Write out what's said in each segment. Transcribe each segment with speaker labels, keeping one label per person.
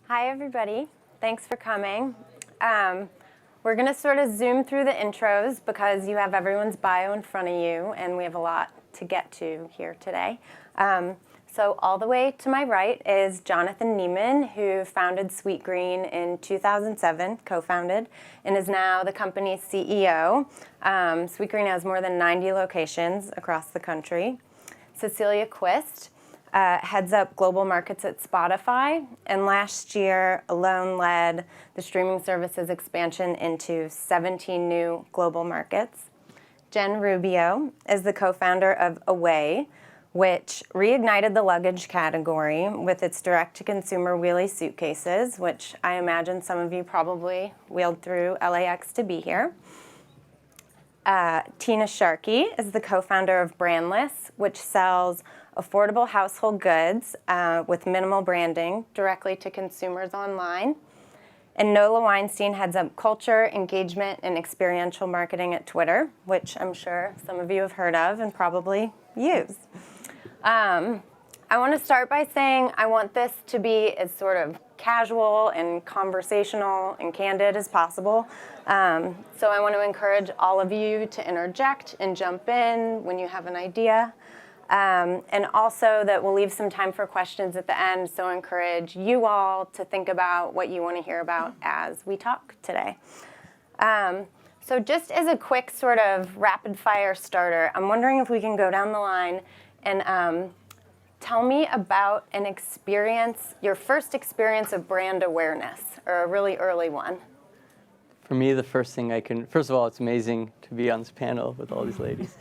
Speaker 1: Hi, everybody. Thanks for coming. We're going to sort of zoom through the intros because you have everyone's bio in front of you, and we have a lot to get to here today. So all the way to my right is Jonathan Neman, who founded Sweetgreen in 2007, co-founded, and is now the company's CEO. Sweetgreen has more than 90 locations across the country. Cecilia Qvist heads up global markets at Spotify, and last year alone led the streaming service's expansion into 17 new global markets. Jen Rubio is the co-founder of Away, which reignited the luggage category with its direct-to-consumer wheelie suitcases, which I imagine some of you probably wheeled through LAX to be here. Tina Sharkey is the co-founder of Brandless, which sells affordable household goods with minimal branding directly to consumers online. And Nola Weinstein heads up culture, engagement, and experiential marketing at Twitter, which I'm sure some of you have heard of and probably use. I want to start by saying I want this to be as sort of casual and conversational and candid as possible. So I want to encourage all of you to interject and jump in when you have an idea. And also that we'll leave some time for questions at the end, so I encourage you all to think about what you want to hear about as we talk today. So just as a quick sort of rapid fire starter, I'm wondering if we can go down the line and tell me about an experience, your first experience of brand awareness, or a really early one.
Speaker 2: For me, the first thing first of all, it's amazing to be on this panel with all these ladies.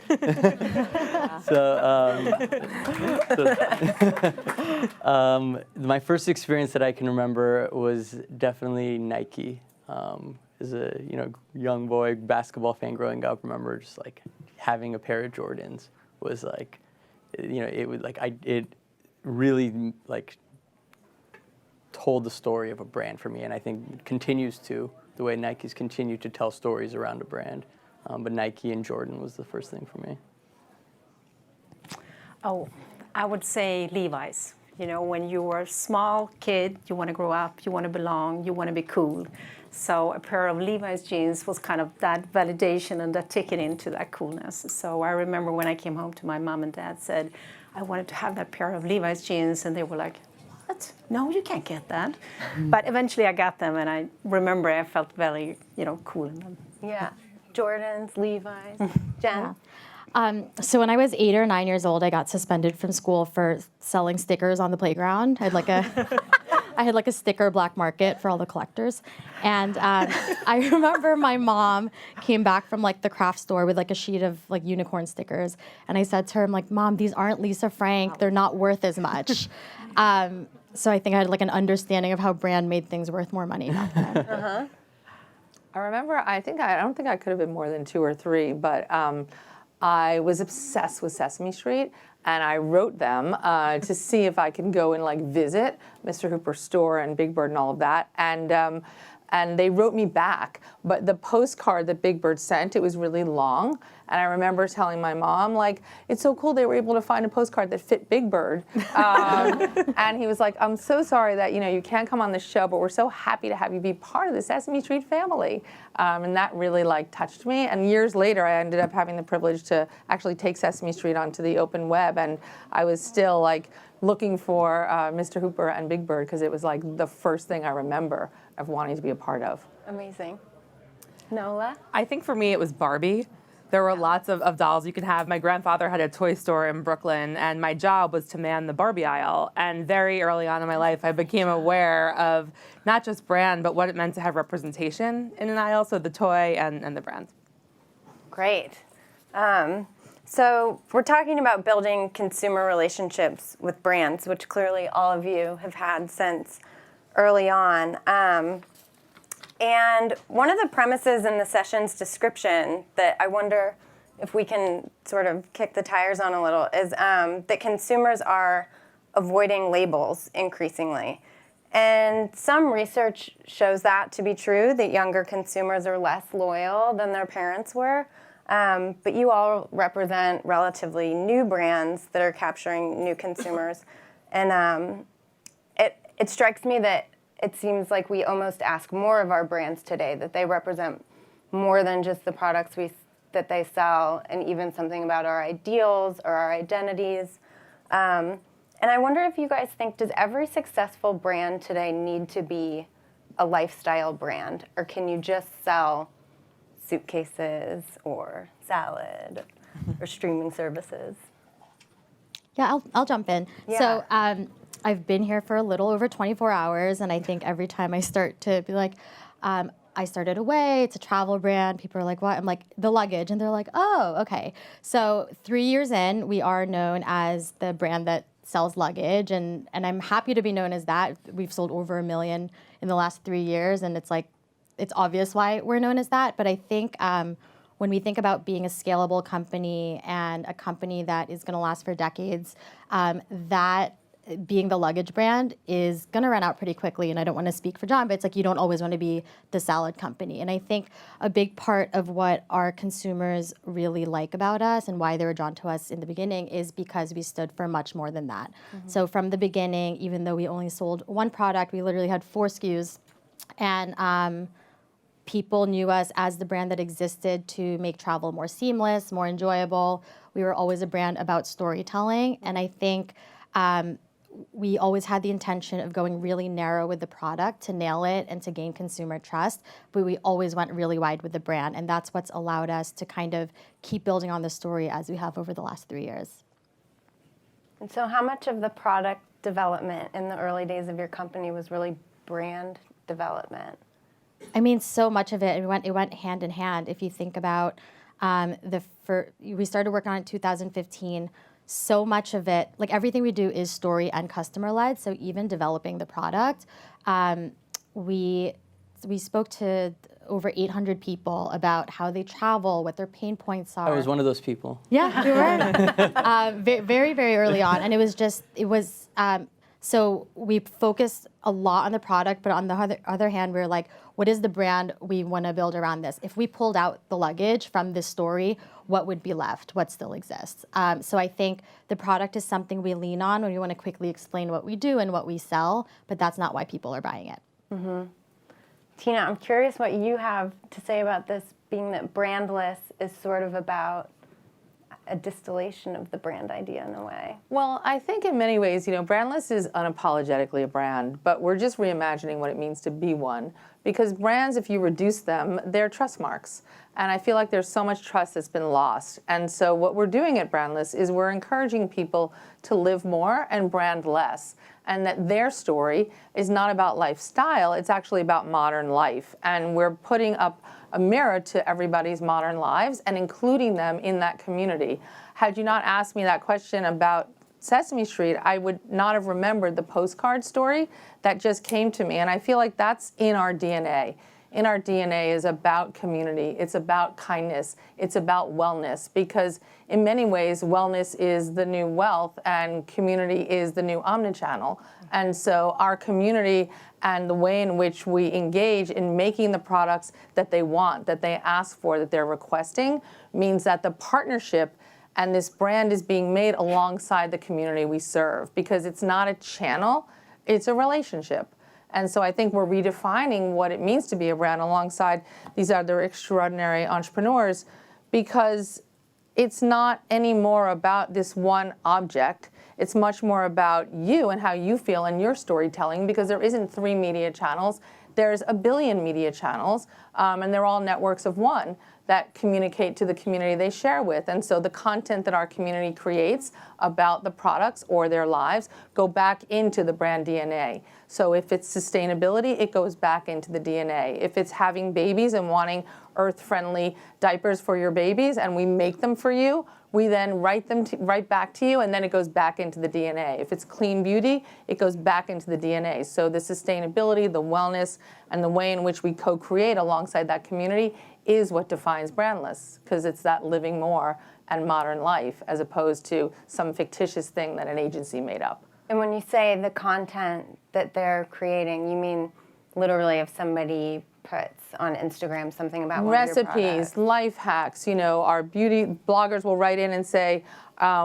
Speaker 2: My first experience that I can remember was definitely Nike. As a young boy, basketball fan growing up, remember just like having a pair of Jordans was like, it really like told the story of a brand for me, and I think it continues to, the way Nike's continue to tell stories around a brand. But Nike and Jordan was the first thing for me.
Speaker 3: Oh, I would say Levi's. When you were a small kid, you want to grow up, you want to belong, you want to be cool. So a pair of Levi's jeans was kind of that validation and that ticket into that coolness. So I remember when I came home to my mom and dad said, I wanted to have that pair of Levi's jeans, and they were like, what? No, you can't get that. But eventually I got them, and I remember I felt very, cool in them.
Speaker 1: Yeah, Jordans, Levi's. Jen?
Speaker 4: Yeah. So when I was 8 or 9 years old, I got suspended from school for selling stickers on the playground. I had like a sticker black market for all the collectors. And I remember my mom came back from like the craft store with like a sheet of like unicorn stickers. And I said to her, I'm like, Mom, these aren't Lisa Frank. They're not worth as much. So I think I had like an understanding of how brand made things worth more money back then.
Speaker 1: Uh-huh.
Speaker 5: I remember, I don't think I could have been more than 2 or 3, but I was obsessed with Sesame Street, and I wrote them to see if I can go and like visit Mr. Hooper's store and Big Bird and all of that. And they wrote me back, but the postcard that Big Bird sent, it was really long. And I remember telling my mom, like, it's so cool they were able to find a postcard that fit Big Bird. And he was like, I'm so sorry that, you can't come on the show, but we're so happy to have you be part of the Sesame Street family. And that really like touched me. And years later, I ended up having the privilege to actually take Sesame Street onto the open web. And I was still like looking for Mr. Hooper and Big Bird, because it was like the first thing I remember of wanting to be a part of.
Speaker 1: Amazing. Nola?
Speaker 6: I think for me it was Barbie. There were lots of dolls you could have. My grandfather had a toy store in Brooklyn, and my job was to man the Barbie aisle. And very early on in my life, I became aware of not just brand, but what it meant to have representation in an aisle, so the toy and the brand.
Speaker 1: Great. So we're talking about building consumer relationships with brands, which clearly all of you have had since early on. And one of the premises in the session's description that I wonder if we can sort of kick the tires on a little is that consumers are avoiding labels increasingly. And some research shows that to be true, that younger consumers are less loyal than their parents were. But you all represent relatively new brands that are capturing new consumers. And it strikes me that it seems like we almost ask more of our brands today, that they represent more than just the products that they sell, and even something about our ideals or our identities. And I wonder if you guys think, does every successful brand today need to be a lifestyle brand, or can you just sell suitcases or salad or streaming services?
Speaker 4: Yeah, I'll jump in.
Speaker 1: Yeah.
Speaker 4: So I've been here for a little over 24 hours, and I think every time I start to be like, I started Away, it's a travel brand. People are like, what? I'm like, the luggage. And they're like, oh, okay. So 3 years in, we are known as the brand that sells luggage, and I'm happy to be known as that. We've sold over 1 million in the last 3 years, and it's like, it's obvious why we're known as that. But I think when we think about being a scalable company and a company that is going to last for decades, that being the luggage brand is going to run out pretty quickly. And I don't want to speak for John, but it's like you don't always want to be the salad company. And I think a big part of what our consumers really like about us and why they were drawn to us in the beginning is because we stood for much more than that. So from the beginning, even though we only sold one product, we literally had 4 SKUs. And people knew us as the brand that existed to make travel more seamless, more enjoyable. We were always a brand about storytelling. And I think we always had the intention of going really narrow with the product to nail it and to gain consumer trust, but we always went really wide with the brand, and that's what's allowed us to kind of keep building on the story as we have over the last 3 years.
Speaker 1: And so how much of the product development in the early days of your company was really brand development?
Speaker 4: I mean, so much of it went hand in hand. If you think about we started working on it in 2015. So much of it, like everything we do is story and customer led. So even developing the product, we spoke to over 800 people about how they travel, what their pain points are.
Speaker 2: I was one of those people.
Speaker 4: Yeah, you were. Very, very early on. And so we focused a lot on the product, but on the other hand, we were like, what is the brand we want to build around this? If we pulled out the luggage from this story, what would be left? What still exists? So I think the product is something we lean on when we want to quickly explain what we do and what we sell, but that's not why people are buying it.
Speaker 1: Mm-hmm. Tina, I'm curious what you have to say about this, being that brandless is sort of about a distillation of the brand idea in a way.
Speaker 5: Well, I think in many ways, brandless is unapologetically a brand, but we're just reimagining what it means to be one. Because brands, if you reduce them, they're trust marks. And I feel like there's so much trust that's been lost. And so what we're doing at Brandless is we're encouraging people to live more and brand less. And that their story is not about lifestyle, it's actually about modern life. And we're putting up a mirror to everybody's modern lives and including them in that community. Had you not asked me that question about Sesame Street, I would not have remembered the postcard story that just came to me. And I feel like that's in our DNA. In our DNA is about community. It's about kindness. It's about wellness, because in many ways, wellness is the new wealth and community is the new omnichannel. And so our community and the way in which we engage in making the products that they want, that they ask for, that they're requesting, means that the partnership and this brand is being made alongside the community we serve, because it's not a channel, it's a relationship. And so I think we're redefining what it means to be a brand alongside these other extraordinary entrepreneurs, because it's not anymore about this one object. It's much more about you and how you feel and your storytelling, because there isn't 3 media channels. There's 1 billion media channels, and they're all networks of one that communicate to the community they share with. And so the content that our community creates about the products or their lives go back into the brand DNA. So if it's sustainability, it goes back into the DNA. If it's having babies and wanting earth-friendly diapers for your babies and we make them for you, we then write them right back to you, and then it goes back into the DNA. If it's clean beauty, it goes back into the DNA. So the sustainability, the wellness, and the way in which we co-create alongside that community is what defines Brandless, because it's that living more and modern life as opposed to some fictitious thing that an agency made up.
Speaker 1: And when you say the content that they're creating, you mean literally if somebody puts on Instagram something about one of your
Speaker 5: recipes,
Speaker 1: products.
Speaker 5: life hacks. Our beauty bloggers will write in and say,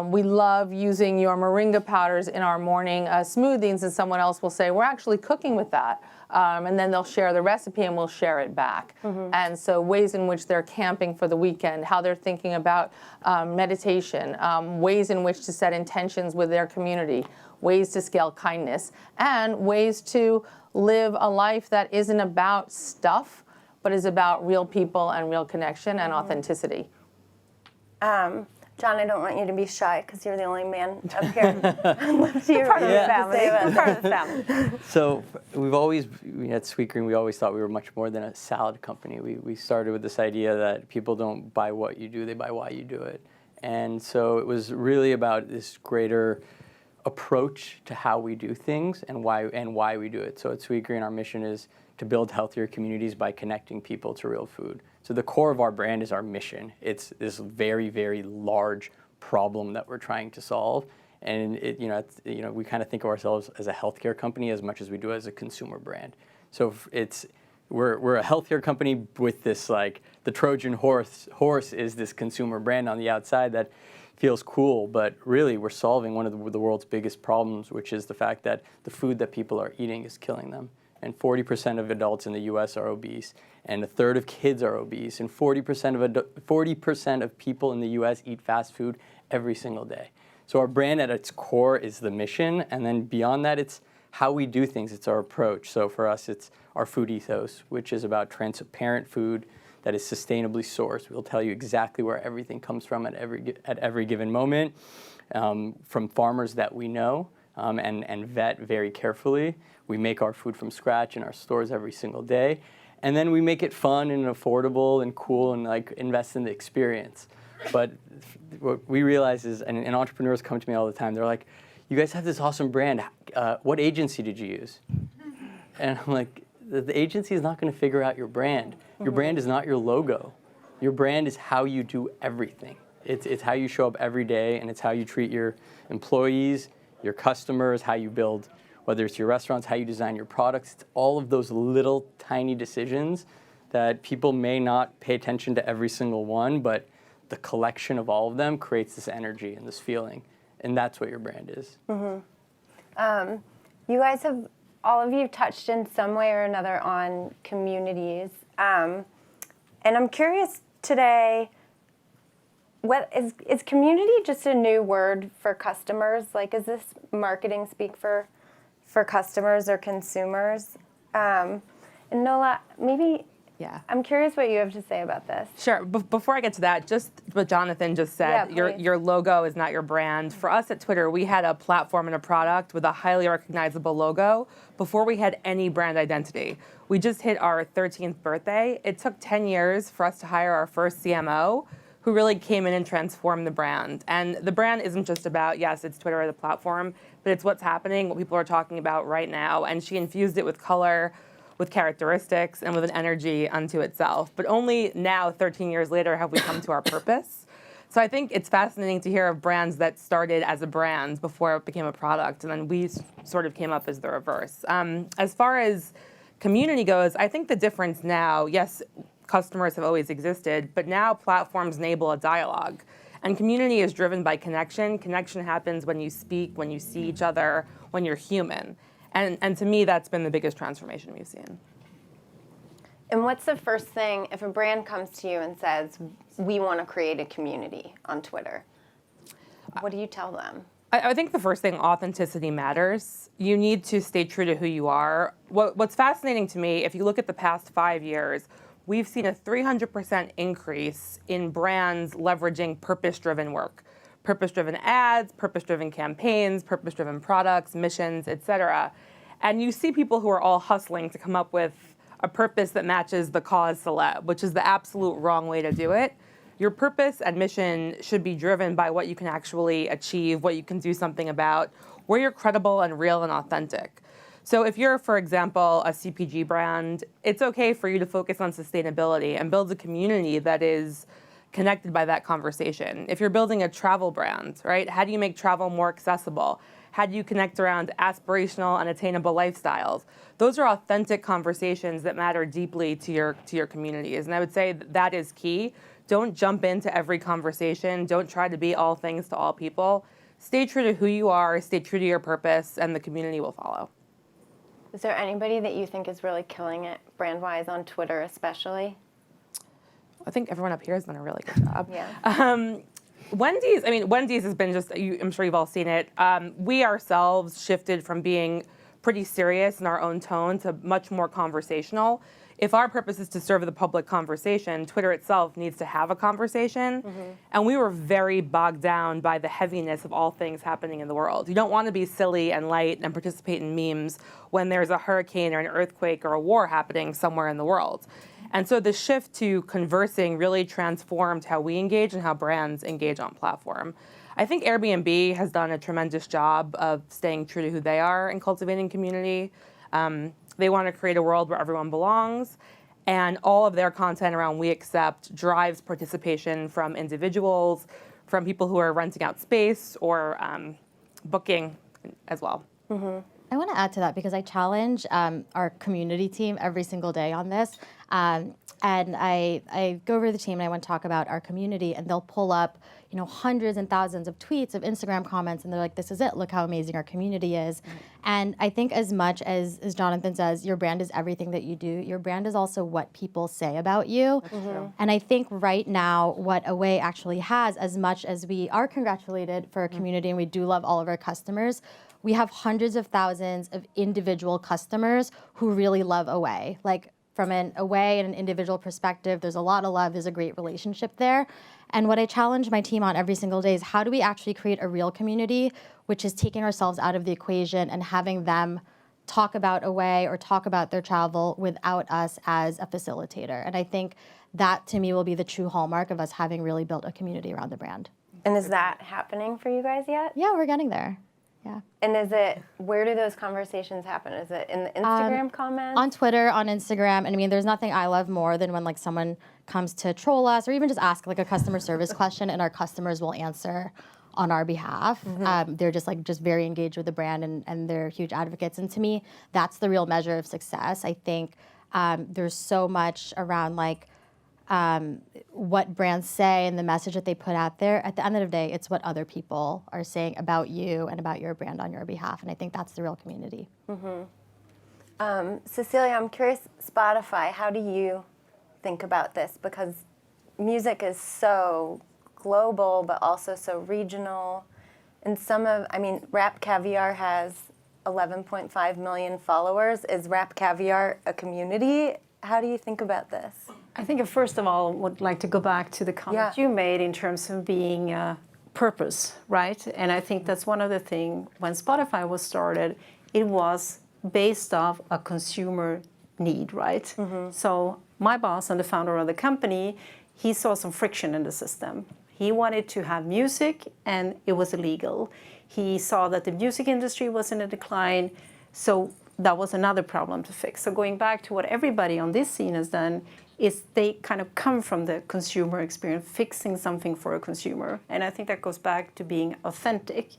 Speaker 5: we love using your moringa powders in our morning smoothies, and someone else will say, we're actually cooking with that. And then they'll share the recipe and we'll share it back. And so ways in which they're camping for the weekend, how they're thinking about meditation, ways in which to set intentions with their community, ways to scale kindness, and ways to live a life that isn't about stuff, but is about real people and real connection and authenticity.
Speaker 1: John, I don't want you to be shy because you're the only man up here. You're part of the family. You're part of the family.
Speaker 2: So at Sweetgreen, we always thought we were much more than a salad company. We started with this idea that people don't buy what you do, they buy why you do it. And so it was really about this greater approach to how we do things and why we do it. So at Sweetgreen, our mission is to build healthier communities by connecting people to real food. So the core of our brand is our mission. It's this very, very large problem that we're trying to solve. And we kind of think of ourselves as a healthcare company as much as we do as a consumer brand. So we're a healthcare company with this, like, the Trojan horse is this consumer brand on the outside that feels cool, but really we're solving one of the world's biggest problems, which is the fact that the food that people are eating is killing them. And 40% of adults in the U.S. are obese, and a third of kids are obese, and 40% of people in the U.S. eat fast food every single day. So our brand at its core is the mission, and then beyond that, it's how we do things. It's our approach. So for us, it's our food ethos, which is about transparent food that is sustainably sourced. We'll tell you exactly where everything comes from at every given moment, from farmers that we know and vet very carefully. We make our food from scratch in our stores every single day. And then we make it fun and affordable and cool and invest in the experience. But what we realize is, and entrepreneurs come to me all the time, they're like, you guys have this awesome brand. What agency did you use? And I'm like, the agency is not going to figure out your brand. Your brand is not your logo. Your brand is how you do everything. It's how you show up every day, and it's how you treat your employees, your customers, how you build, whether it's your restaurants, how you design your products. It's all of those little tiny decisions that people may not pay attention to every single one, but the collection of all of them creates this energy and this feeling. And that's what your brand is.
Speaker 1: You guys have, all of you, touched in some way or another on communities. And I'm curious today, what is community just a new word for customers? Like, is this marketing speak for customers or consumers? And Nola, maybe,
Speaker 6: Yeah.
Speaker 1: I'm curious what you have to say about this.
Speaker 6: Sure. Before I get to that, just what Jonathan just said,
Speaker 1: Yeah, please.
Speaker 6: your logo is not your brand. For us at Twitter, we had a platform and a product with a highly recognizable logo before we had any brand identity. We just hit our 13th birthday. It took 10 years for us to hire our first CMO, who really came in and transformed the brand. And the brand isn't just about, yes, it's Twitter or the platform, but it's what's happening, what people are talking about right now. And she infused it with color, with characteristics, and with an energy unto itself. But only now, 13 years later, have we come to our purpose. So I think it's fascinating to hear of brands that started as a brand before it became a product, and then we sort of came up as the reverse. As far as community goes, I think the difference now, yes, customers have always existed, but now platforms enable a dialogue. And community is driven by connection. Connection happens when you speak, when you see each other, when you're human. And to me, that's been the biggest transformation we've seen.
Speaker 1: And what's the first thing, if a brand comes to you and says, we want to create a community on Twitter, what do you tell them?
Speaker 6: I think the first thing, authenticity matters. You need to stay true to who you are. What's fascinating to me, if you look at the past 5 years, we've seen a 300% increase in brands leveraging purpose-driven work. Purpose-driven ads, purpose-driven campaigns, purpose-driven products, missions, et cetera. And you see people who are all hustling to come up with a purpose that matches the cause celeb, which is the absolute wrong way to do it. Your purpose and mission should be driven by what you can actually achieve, what you can do something about, where you're credible and real and authentic. So if you're, for example, a CPG brand, it's okay for you to focus on sustainability and build a community that is connected by that conversation. If you're building a travel brand, right, how do you make travel more accessible? How do you connect around aspirational and attainable lifestyles? Those are authentic conversations that matter deeply to your communities. And I would say that is key. Don't jump into every conversation. Don't try to be all things to all people. Stay true to who you are, stay true to your purpose, and the community will follow.
Speaker 1: Is there anybody that you think is really killing it brand-wise on Twitter especially?
Speaker 6: I think everyone up here has done a really good job.
Speaker 1: Yeah.
Speaker 6: Wendy's has been just, I'm sure you've all seen it. We ourselves shifted from being pretty serious in our own tone to much more conversational. If our purpose is to serve the public conversation, Twitter itself needs to have a conversation. And we were very bogged down by the heaviness of all things happening in the world. You don't want to be silly and light and participate in memes when there's a hurricane or an earthquake or a war happening somewhere in the world. And so the shift to conversing really transformed how we engage and how brands engage on platform. I think Airbnb has done a tremendous job of staying true to who they are and cultivating community. They want to create a world where everyone belongs, and all of their content around We Accept drives participation from individuals, from people who are renting out space or booking as well.
Speaker 4: I want to add to that because I challenge our community team every single day on this. And I go over to the team and I want to talk about our community, and they'll pull up, hundreds and thousands of tweets, of Instagram comments, and they're like, this is it, look how amazing our community is. And I think as much as Jonathan says, your brand is everything that you do, your brand is also what people say about you. And I think right now what Away actually has, as much as we are congratulated for our community and we do love all of our customers, we have hundreds of thousands of individual customers who really love Away. Like, from an Away and an individual perspective, there's a lot of love, there's a great relationship there. And what I challenge my team on every single day is how do we actually create a real community, which is taking ourselves out of the equation and having them talk about Away or talk about their travel without us as a facilitator. And I think that, to me, will be the true hallmark of us having really built a community around the brand.
Speaker 1: And is that happening for you guys yet?
Speaker 4: Yeah, we're getting there. Yeah.
Speaker 1: And where do those conversations happen? Is it in the Instagram comments?
Speaker 4: On Twitter, on Instagram. And I mean, there's nothing I love more than when someone comes to troll us or even just ask a customer service question and our customers will answer on our behalf. They're just very engaged with the brand and they're huge advocates. And to me, that's the real measure of success. I think there's so much around what brands say and the message that they put out there. At the end of the day, it's what other people are saying about you and about your brand on your behalf. And I think that's the real community.
Speaker 1: Cecilia, I'm curious, Spotify, how do you think about this? Because music is so global, but also so regional. And Rap Caviar has 11.5 million followers. Is Rap Caviar a community? How do you think about this?
Speaker 3: I think first of all, would like to go back to the comment you made in terms of being purpose, right? And I think that's one of the things, when Spotify was started, it was based off a consumer need, right? So my boss and the founder of the company, he saw some friction in the system. He wanted to have music and it was illegal. He saw that the music industry was in a decline, so that was another problem to fix. So going back to what everybody on this scene has done is they kind of come from the consumer experience, fixing something for a consumer. And I think that goes back to being authentic.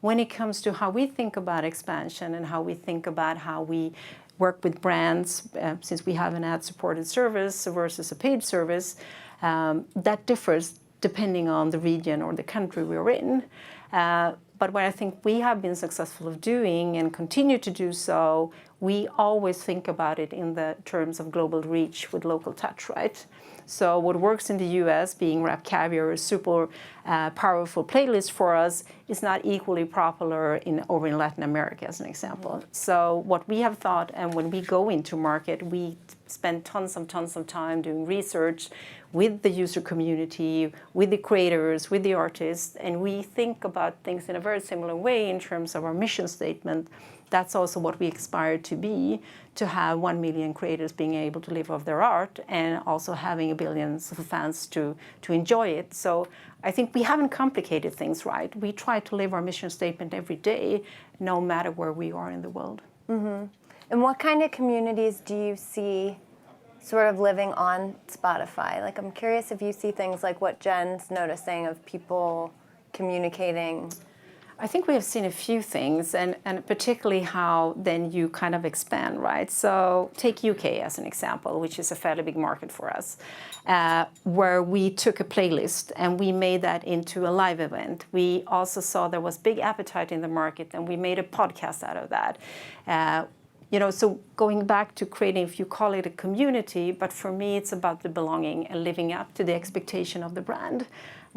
Speaker 3: When it comes to how we think about expansion and how we think about how we work with brands, since we have an ad-supported service versus a paid service, that differs depending on the region or the country we're in. But what I think we have been successful of doing and continue to do so, we always think about it in the terms of global reach with local touch, right? So what works in the US, being Rap Caviar, a super powerful playlist for us, is not equally popular over in Latin America, as an example. So what we have thought, and when we go into market, we spend tons of time doing research with the user community, with the creators, with the artists, and we think about things in a very similar way in terms of our mission statement. That's also what we aspire to be, to have 1 million creators being able to live off their art and also having billions of fans to enjoy it. So I think we haven't complicated things, right? We try to live our mission statement every day, no matter where we are in the world.
Speaker 1: And what kind of communities do you see sort of living on Spotify? I'm curious if you see things like what Jen's noticing of people communicating
Speaker 3: I think we have seen a few things, and particularly how then you kind of expand, right? So take UK as an example, which is a fairly big market for us, where we took a playlist and we made that into a live event. We also saw there was big appetite in the market, and we made a podcast out of that. So going back to creating, if you call it a community, but for me it's about the belonging and living up to the expectation of the brand.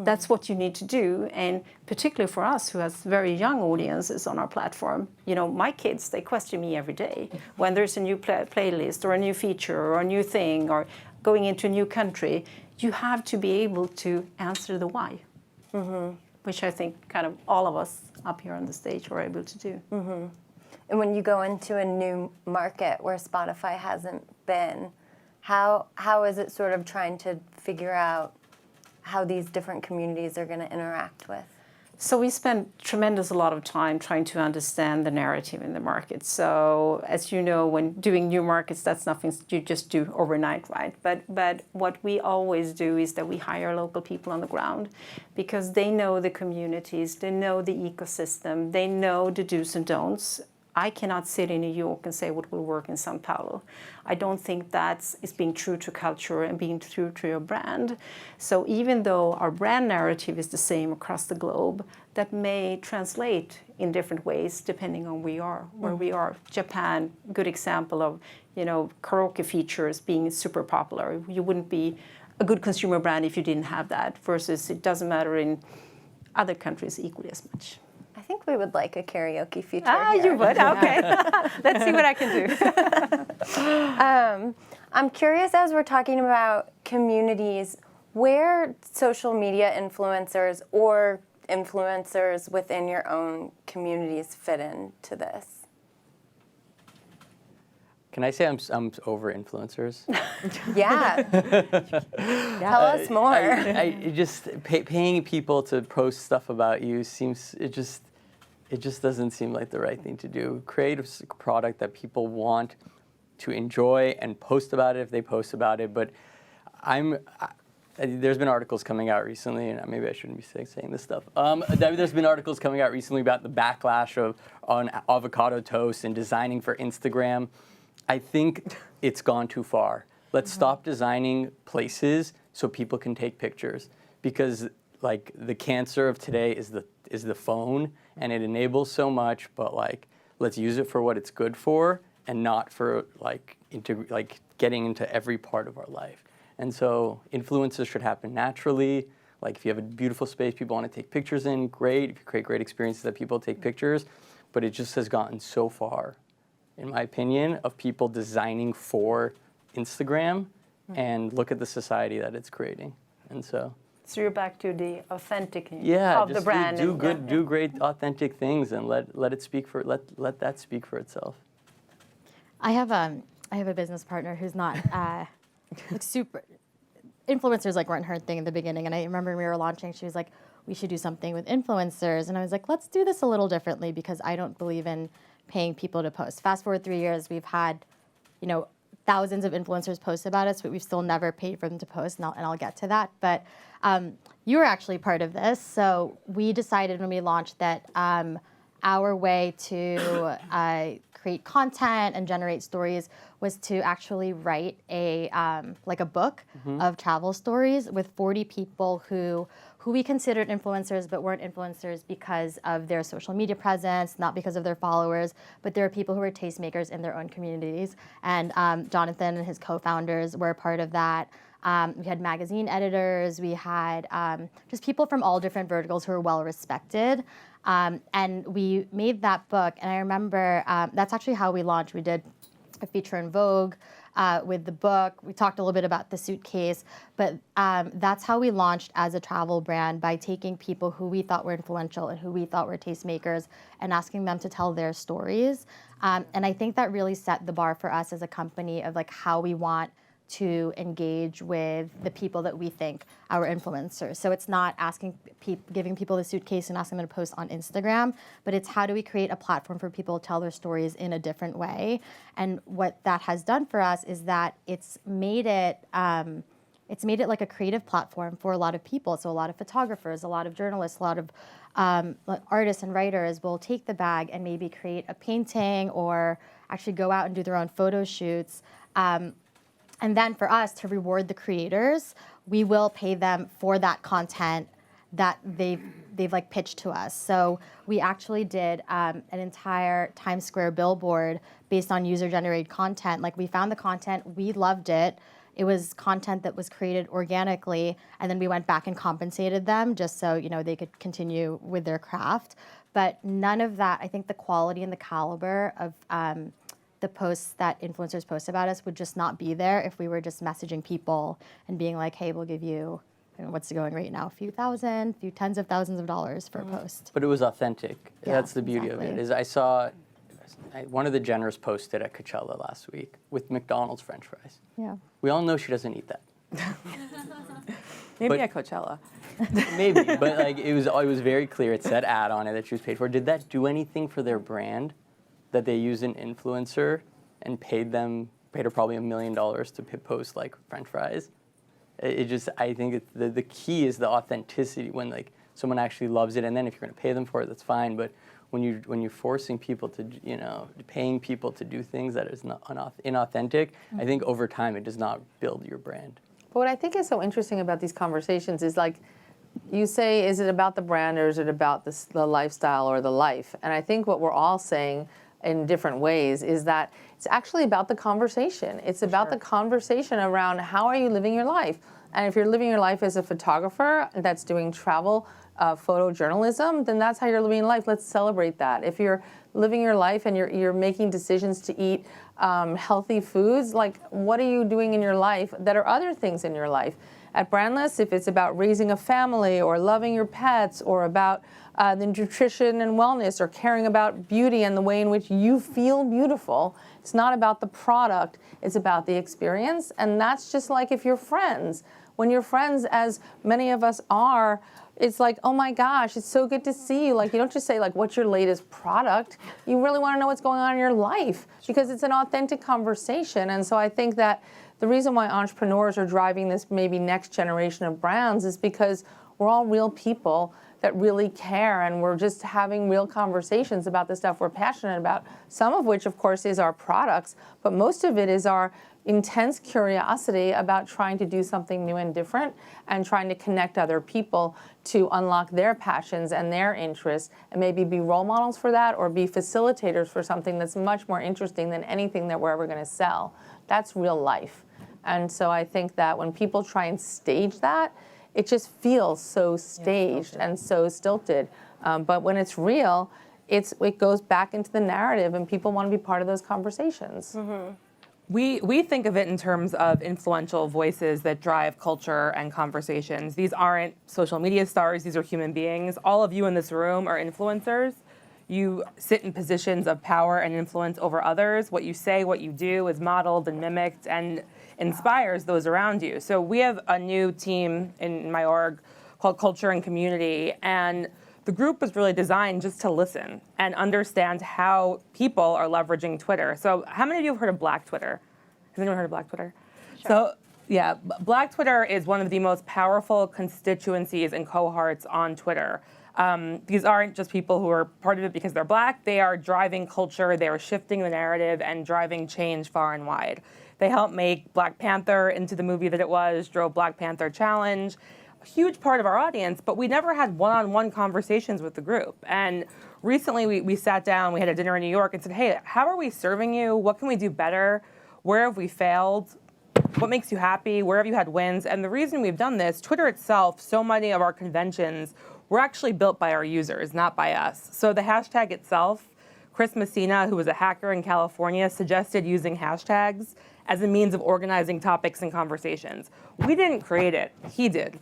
Speaker 3: That's what you need to do, and particularly for us who has very young audiences on our platform. My kids, they question me every day when there's a new playlist or a new feature or a new thing or going into a new country. You have to be able to answer the why, which I think kind of all of us up here on the stage are able to do.
Speaker 1: And when you go into a new market where Spotify hasn't been, how is it sort of trying to figure out how these different communities are going to interact with?
Speaker 3: So we spend a lot of time trying to understand the narrative in the market. So as you know, when doing new markets, that's nothing you just do overnight, right? But what we always do is that we hire local people on the ground because they know the communities, they know the ecosystem, they know the do's and don'ts. I cannot sit in New York and say what will work in São Paulo. I don't think is being true to culture and being true to your brand. So even though our brand narrative is the same across the globe, that may translate in different ways depending on where we are. Japan, good example of karaoke features being super popular. You wouldn't be a good consumer brand if you didn't have that, versus it doesn't matter in other countries equally as much.
Speaker 1: I think we would like a karaoke feature here.
Speaker 3: You would? Okay. Let's see what I can do.
Speaker 1: I'm curious, as we're talking about communities, where social media influencers or influencers within your own communities fit into this?
Speaker 2: Can I say I'm over influencers?
Speaker 1: Yeah. Tell us more.
Speaker 2: I just paying people to post stuff about you it just doesn't seem like the right thing to do. Create a product that people want to enjoy and post about it if they post about it. But there's been articles coming out recently, and maybe I shouldn't be saying this stuff. There's been articles coming out recently about the backlash on avocado toast and designing for Instagram. I think it's gone too far. Let's stop designing places so people can take pictures, because like the cancer of today is the phone, and it enables so much, but let's use it for what it's good for and not for getting into every part of our life. And so influences should happen naturally. Like if you have a beautiful space people want to take pictures in, great. If you create great experiences that people take pictures, but it just has gotten so far, in my opinion, of people designing for Instagram, and look at the society that it's creating. And so
Speaker 3: you're back to the authentic
Speaker 2: of
Speaker 3: the brand.
Speaker 2: Do great authentic things, and let it speak for let that speak for itself.
Speaker 4: I have a business partner who's not super. Influencers weren't her thing in the beginning, and I remember when we were launching, she was like, "We should do something with influencers," and I was like, "Let's do this a little differently," because I don't believe in paying people to post. Fast forward 3 years, we've had, thousands of influencers post about us, but we've still never paid for them to post, and I'll get to that. But you were actually part of this, so we decided when we launched that our way to create content and generate stories was to actually write a book of travel stories with 40 people who we considered influencers but weren't influencers because of their social media presence, not because of their followers, but there are people who are tastemakers in their own communities. And Jonathan and his co-founders were a part of that. We had magazine editors, we had just people from all different verticals who were well respected. And we made that book, and I remember that's actually how we launched. We did a feature in Vogue with the book. We talked a little bit about the suitcase, but that's how we launched as a travel brand, by taking people who we thought were influential and who we thought were tastemakers and asking them to tell their stories. And I think that really set the bar for us as a company of how we want to engage with the people that we think our influencers. So it's not giving people the suitcase and asking them to post on Instagram, but it's how do we create a platform for people to tell their stories in a different way. And what that has done for us is that it's made it it's made it like a creative platform for a lot of people. So a lot of photographers, a lot of journalists, a lot of artists and writers will take the bag and maybe create a painting or actually go out and do their own photo shoots. And then for us to reward the creators, we will pay them for that content that they've like pitched to us. So we actually did an entire Times Square billboard based on user-generated content. Like, we found the content, we loved it. It was content that was created organically, and then we went back and compensated them just so, you know, they could continue with their craft. But none of that, I think the quality and the caliber of the posts that influencers post about us would just not be there if we were just messaging people and being like, hey, we'll give you, what's going right now, a few tens of thousands of dollars for a post.
Speaker 2: But it was authentic.
Speaker 4: Yeah,
Speaker 2: That's the beauty
Speaker 4: exactly.
Speaker 2: of it. Is I saw one of the Jenners posted at Coachella last week with McDonald's French fries.
Speaker 4: Yeah.
Speaker 2: We all know she doesn't eat that.
Speaker 6: Maybe
Speaker 2: But-
Speaker 6: at Coachella.
Speaker 2: Maybe, but like it was very clear. It said ad on it that she was paid for. Did that do anything for their brand? That they used an influencer and paid her probably $1 million to post like French fries? I think the key is the authenticity when like someone actually loves it, and then if you're going to pay them for it, that's fine. But when you're forcing people to, paying people to do things that is not inauthentic, I think over time it does not build your brand.
Speaker 5: But what I think is so interesting about these conversations is, like, you say, is it about the brand or is it about the lifestyle or the life? And I think what we're all saying in different ways is that it's actually about the conversation. It's about the conversation around how are you living your life? And if you're living your life as a photographer that's doing travel photojournalism, then that's how you're living your life. Let's celebrate that. If you're living your life and you're making decisions to eat healthy foods, like, what are you doing in your life that are other things in your life? At Brandless, if it's about raising a family or loving your pets or about the nutrition and wellness or caring about beauty and the way in which you feel beautiful, it's not about the product, it's about the experience. And that's just like if you're friends. When you're friends, as many of us are, it's like, oh my gosh, it's so good to see you. Like, you don't just say, like, what's your latest product? You really want to know what's going on in your life because it's an authentic conversation. And so I think that the reason why entrepreneurs are driving this maybe next generation of brands is because we're all real people that really care, and we're just having real conversations about the stuff we're passionate about, some of which, of course, is our products, but most of it is our intense curiosity about trying to do something new and different and trying to connect other people to unlock their passions and their interests and maybe be role models for that or be facilitators for something that's much more interesting than anything that we're ever going to sell. That's real life. And so I think that when people try and stage that, it just feels so staged and so stilted. But when it's real, it goes back into the narrative and people want to be part of those conversations.
Speaker 1: Mm-hmm.
Speaker 6: We think of it in terms of influential voices that drive culture and conversations. These aren't social media stars, these are human beings. All of you in this room are influencers. You sit in positions of power and influence over others. What you say, what you do is modeled and mimicked and inspires those around you. So we have a new team in my org called Culture and Community, and the group was really designed just to listen and understand how people are leveraging Twitter. So how many of you have heard of Black Twitter? Has anyone heard of Black Twitter? Sure. So yeah, Black Twitter is one of the most powerful constituencies and cohorts on Twitter. These aren't just people who are part of it because they're Black. They are driving culture, they are shifting the narrative and driving change far and wide. They helped make Black Panther into the movie that it was, drove Black Panther Challenge, a huge part of our audience, but we never had one-on-one conversations with the group. And recently we sat down, we had a dinner in New York and said, hey, how are we serving you? What can we do better? Where have we failed? What makes you happy? Where have you had wins? And the reason we've done this, Twitter itself, so many of our conventions were actually built by our users, not by us. So the hashtag itself, Chris Messina, who was a hacker in California, suggested using hashtags as a means of organizing topics and conversations. We didn't create it, he did.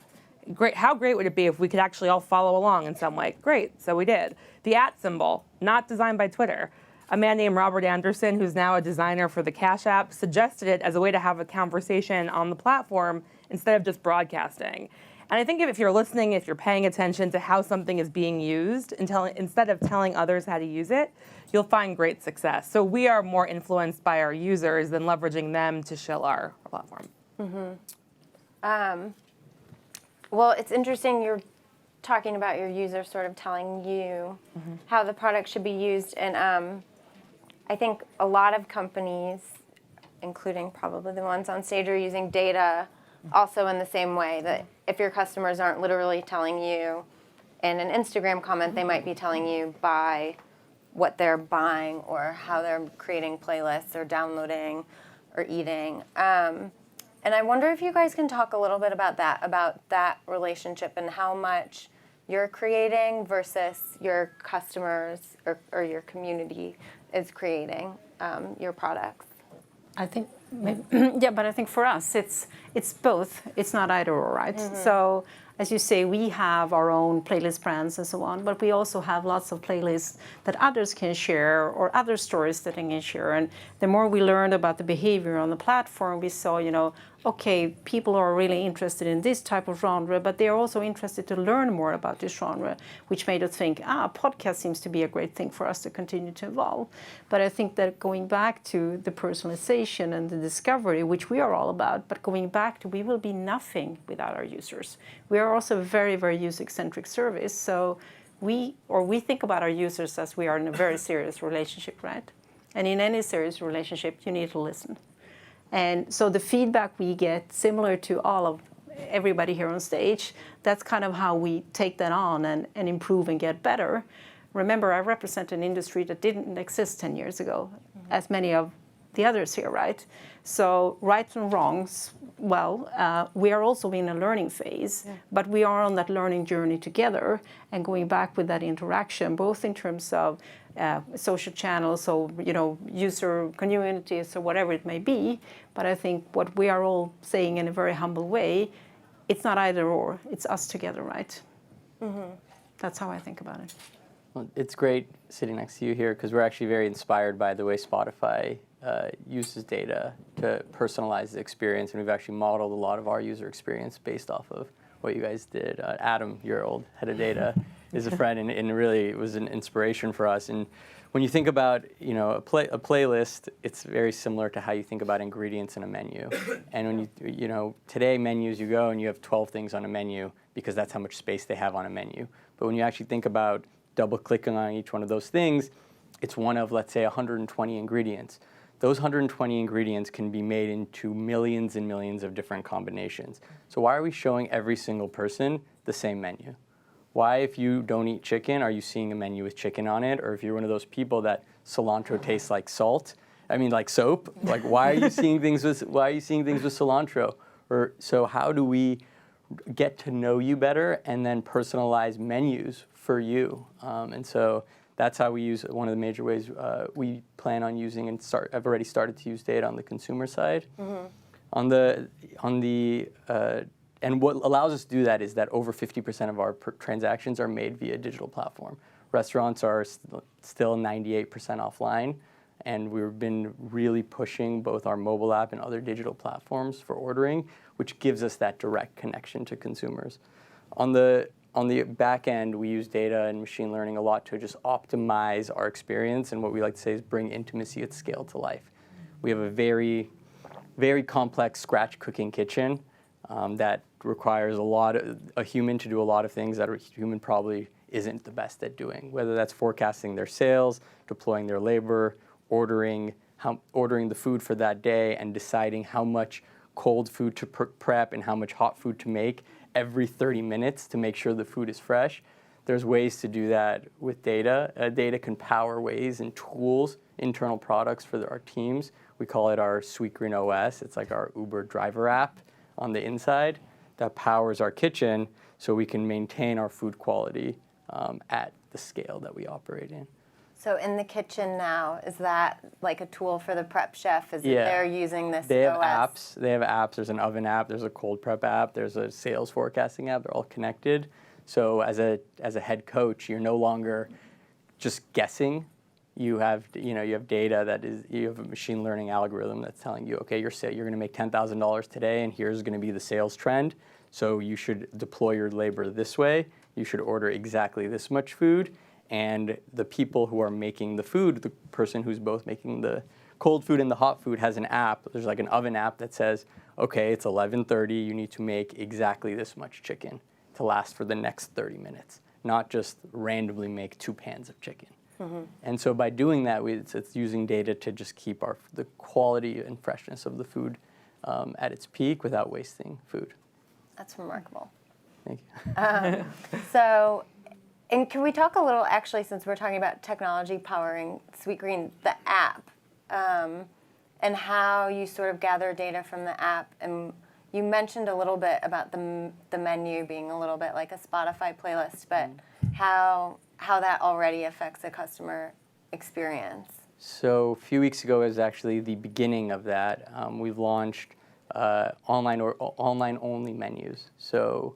Speaker 6: Great. How great would it be if we could actually all follow along in some way? Great, so we did. The @ symbol, not designed by Twitter. A man named Robert Anderson, who's now a designer for the Cash App, suggested it as a way to have a conversation on the platform instead of just broadcasting. And I think if you're listening, if you're paying attention to how something is being used, instead of telling others how to use it, you'll find great success. So we are more influenced by our users than leveraging them to shill our platform.
Speaker 1: Mm-hmm. Well, it's interesting you're talking about your user sort of telling you how the product should be used. And I think a lot of companies, including probably the ones on stage, are using data also in the same way, that if your customers aren't literally telling you in an Instagram comment, they might be telling you by what they're buying or how they're creating playlists or downloading or eating. And I wonder if you guys can talk a little bit about that relationship and how much you're creating versus your customers or your community is creating your products.
Speaker 3: I think, yeah, but I think for us, it's both. It's not either or, right? So, as you say, we have our own playlist brands and so on, but we also have lots of playlists that others can share or other stories that they can share. And the more we learned about the behavior on the platform, we saw, okay, people are really interested in this type of genre, but they're also interested to learn more about this genre, which made us think, podcast seems to be a great thing for us to continue to evolve. But I think that going back to the personalization and the discovery, which we are all about, but going back to we will be nothing without our users. We are also a very, very user-centric service. So we think about our users as we are in a very serious relationship, right? And in any serious relationship, you need to listen. And so the feedback we get, similar to everybody here on stage, that's kind of how we take that on and improve and get better. Remember, I represent an industry that didn't exist 10 years ago, as many of the others here, right? So rights and wrongs, we are also in a learning phase, but we are on that learning journey together and going back with that interaction, both in terms of social channels, so user communities or whatever it may be. But I think what we are all saying in a very humble way, it's not either or, it's us together, right? That's how I think about it.
Speaker 2: Well, it's great sitting next to you here because we're actually very inspired by the way Spotify uses data to personalize the experience, and we've actually modeled a lot of our user experience based off of what you guys did. Adam, your old head of data, is a friend, and really was an inspiration for us. And when you think about a playlist, it's very similar to how you think about ingredients in a menu. And when today menus, you go and you have 12 things on a menu because that's how much space they have on a menu. But when you actually think about double clicking on each one of those things, it's one of, let's say, 120 ingredients. Those 120 ingredients can be made into millions and millions of different combinations. So why are we showing every single person the same menu? Why, if you don't eat chicken, are you seeing a menu with chicken on it? Or if you're one of those people that cilantro tastes like like soap, like why are you seeing things with cilantro? Or so how do we get to know you better and then personalize menus for you? And so that's how we use one of the major ways we plan on using and I've already started to use data on the consumer side. And what allows us to do that is that over 50% of our transactions are made via digital platform. Restaurants are still 98% offline, and we've been really pushing both our mobile app and other digital platforms for ordering, which gives us that direct connection to consumers. On the back end, we use data and machine learning a lot to just optimize our experience, and what we like to say is bring intimacy at scale to life. We have a very, very complex scratch cooking kitchen that requires a human to do a lot of things that a human probably isn't the best at doing, whether that's forecasting their sales, deploying their labor, ordering the food for that day, and deciding how much cold food to prep and how much hot food to make every 30 minutes to make sure the food is fresh. There's ways to do that with data. Data can power ways and tools, internal products for our teams. We call it our sweetgreen OS. It's like our Uber driver app on the inside that powers our kitchen so we can maintain our food quality at the scale that we operate in.
Speaker 1: So in the kitchen now, is that like a tool for the prep chef? Is it they're using this
Speaker 2: They have
Speaker 1: OS?
Speaker 2: apps. They have apps. There's an oven app. There's a cold prep app. There's a sales forecasting app. They're all connected. So as a head coach, you're no longer just guessing. You have data you have a machine learning algorithm that's telling you, okay, you're going to make $10,000 today, and here's going to be the sales trend. So you should deploy your labor this way. You should order exactly this much food. And the people who are making the food, the person who's both making the cold food and the hot food has an app. There's like an oven app that says, okay, it's 11:30, you need to make exactly this much chicken to last for the next 30 minutes, not just randomly make 2 pans of chicken. And so by doing that, it's using data to just keep the quality and freshness of the food at its peak without wasting food.
Speaker 1: That's remarkable.
Speaker 2: Thank you.
Speaker 1: So, and can we talk a little, actually, since we're talking about technology powering Sweetgreen, the app, and how you sort of gather data from the app. And you mentioned a little bit about the menu being a little bit like a Spotify playlist, but how that already affects the customer experience.
Speaker 2: So a few weeks ago is actually the beginning of that. We've launched online-only menus. So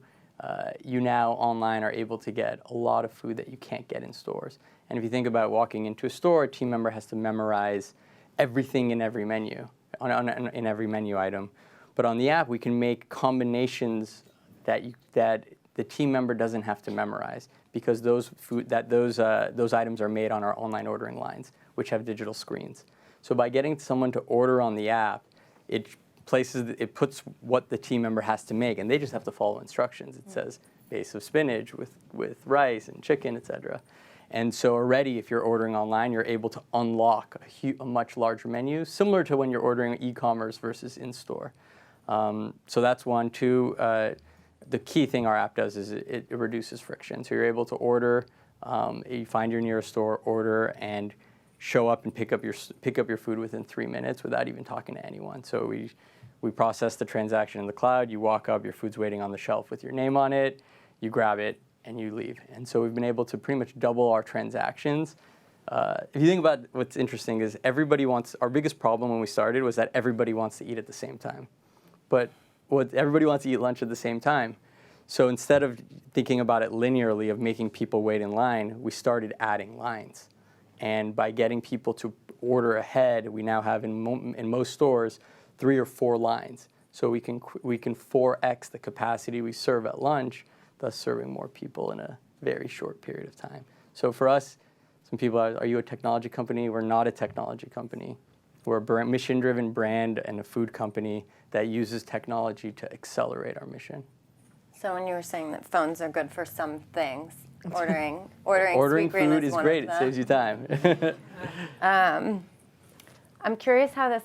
Speaker 2: you now online are able to get a lot of food that you can't get in stores. And if you think about walking into a store, a team member has to memorize everything in every menu, in every menu item. But on the app, we can make combinations that the team member doesn't have to memorize, because those items are made on our online ordering lines, which have digital screens. So by getting someone to order on the app, it puts what the team member has to make, and they just have to follow instructions. It says base of spinach with rice and chicken, etc. And so already, if you're ordering online, you're able to unlock a much larger menu, similar to when you're ordering e-commerce versus in-store. So that's one. Two, the key thing our app does is it reduces friction. So you're able to order, you find your nearest store, order, and show up and pick up your food within 3 minutes without even talking to anyone. So we process the transaction in the cloud. You walk up, your food's waiting on the shelf with your name on it. You grab it and you leave. And so we've been able to pretty much double our transactions. If you think about what's interesting is our biggest problem when we started was that everybody wants to eat at the same time. But everybody wants to eat lunch at the same time. So instead of thinking about it linearly of making people wait in line, we started adding lines. And by getting people to order ahead, we now have in most stores 3 or 4 lines. So we can 4x the capacity we serve at lunch, thus serving more people in a very short period of time. So for us, some people are you a technology company? We're not a technology company. We're a mission-driven brand and a food company that uses technology to accelerate our mission.
Speaker 1: So when you were saying that phones are good for some things, ordering
Speaker 2: Sweetgreen
Speaker 1: food
Speaker 2: is
Speaker 1: one
Speaker 2: great.
Speaker 1: of
Speaker 2: It saves you time.
Speaker 1: I'm curious how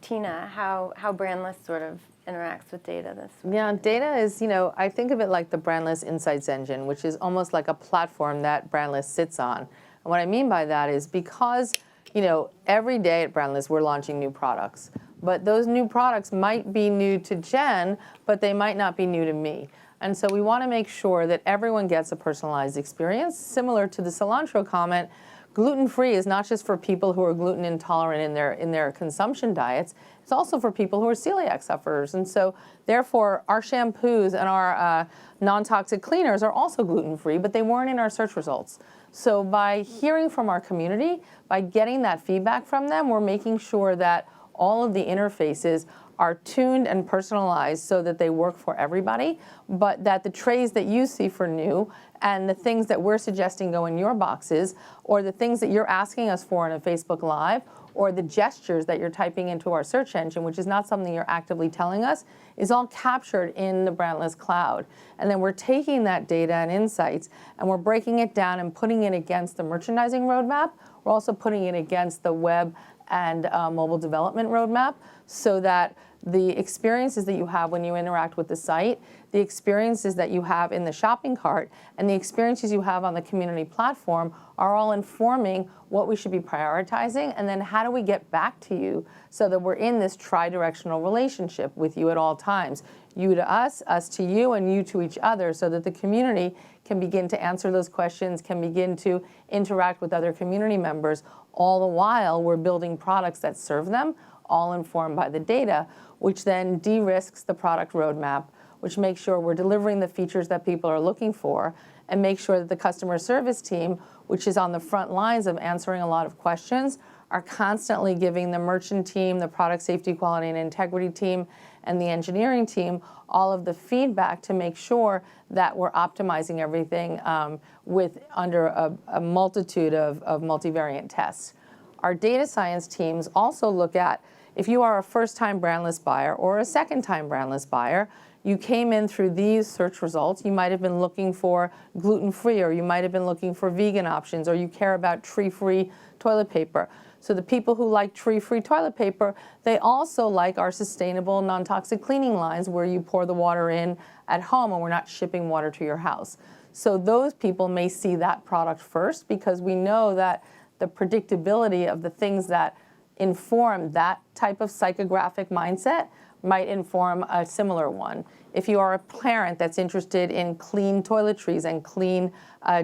Speaker 1: Tina, how Brandless sort of interacts with data this way.
Speaker 5: Yeah, data is, I think of it like the Brandless Insights Engine, which is almost like a platform that Brandless sits on. And what I mean by that is because, every day at Brandless we're launching new products. But those new products might be new to Jen, but they might not be new to me. And so we want to make sure that everyone gets a personalized experience. Similar to the cilantro comment, gluten-free is not just for people who are gluten intolerant in their consumption diets. It's also for people who are celiac sufferers. And so therefore, our shampoos and our non-toxic cleaners are also gluten-free, but they weren't in our search results. So by hearing from our community, by getting that feedback from them, we're making sure that all of the interfaces are tuned and personalized so that they work for everybody, but that the trays that you see for new and the things that we're suggesting go in your boxes, or the things that you're asking us for in a Facebook Live, or the gestures that you're typing into our search engine, which is not something you're actively telling us, is all captured in the Brandless cloud. And then we're taking that data and insights and we're breaking it down and putting it against the merchandising roadmap. We're also putting it against the web and mobile development roadmap, so that the experiences that you have when you interact with the site, the experiences that you have in the shopping cart, and the experiences you have on the community platform are all informing what we should be prioritizing, and then how do we get back to you so that we're in this tri-directional relationship with you at all times. You to us, us to you, and you to each other, so that the community can begin to answer those questions, can begin to interact with other community members. All the while, we're building products that serve them, all informed by the data, which then de-risks the product roadmap, which makes sure we're delivering the features that people are looking for, and make sure that the customer service team, which is on the front lines of answering a lot of questions, are constantly giving the merchant team, the product safety, quality, and integrity team, and the engineering team all of the feedback to make sure that we're optimizing everything under a multitude of multivariate tests. our data science teams also look at if you are a first-time brandless buyer or a second-time brandless buyer, you came in through these search results. You might have been looking for gluten-free, or you might have been looking for vegan options, or you care about tree-free toilet paper. So the people who like tree-free toilet paper, they also like our sustainable, non-toxic cleaning lines where you pour the water in at home and we're not shipping water to your house. So those people may see that product first, because we know that the predictability of the things that inform that type of psychographic mindset might inform a similar one. If you are a parent that's interested in clean toiletries and clean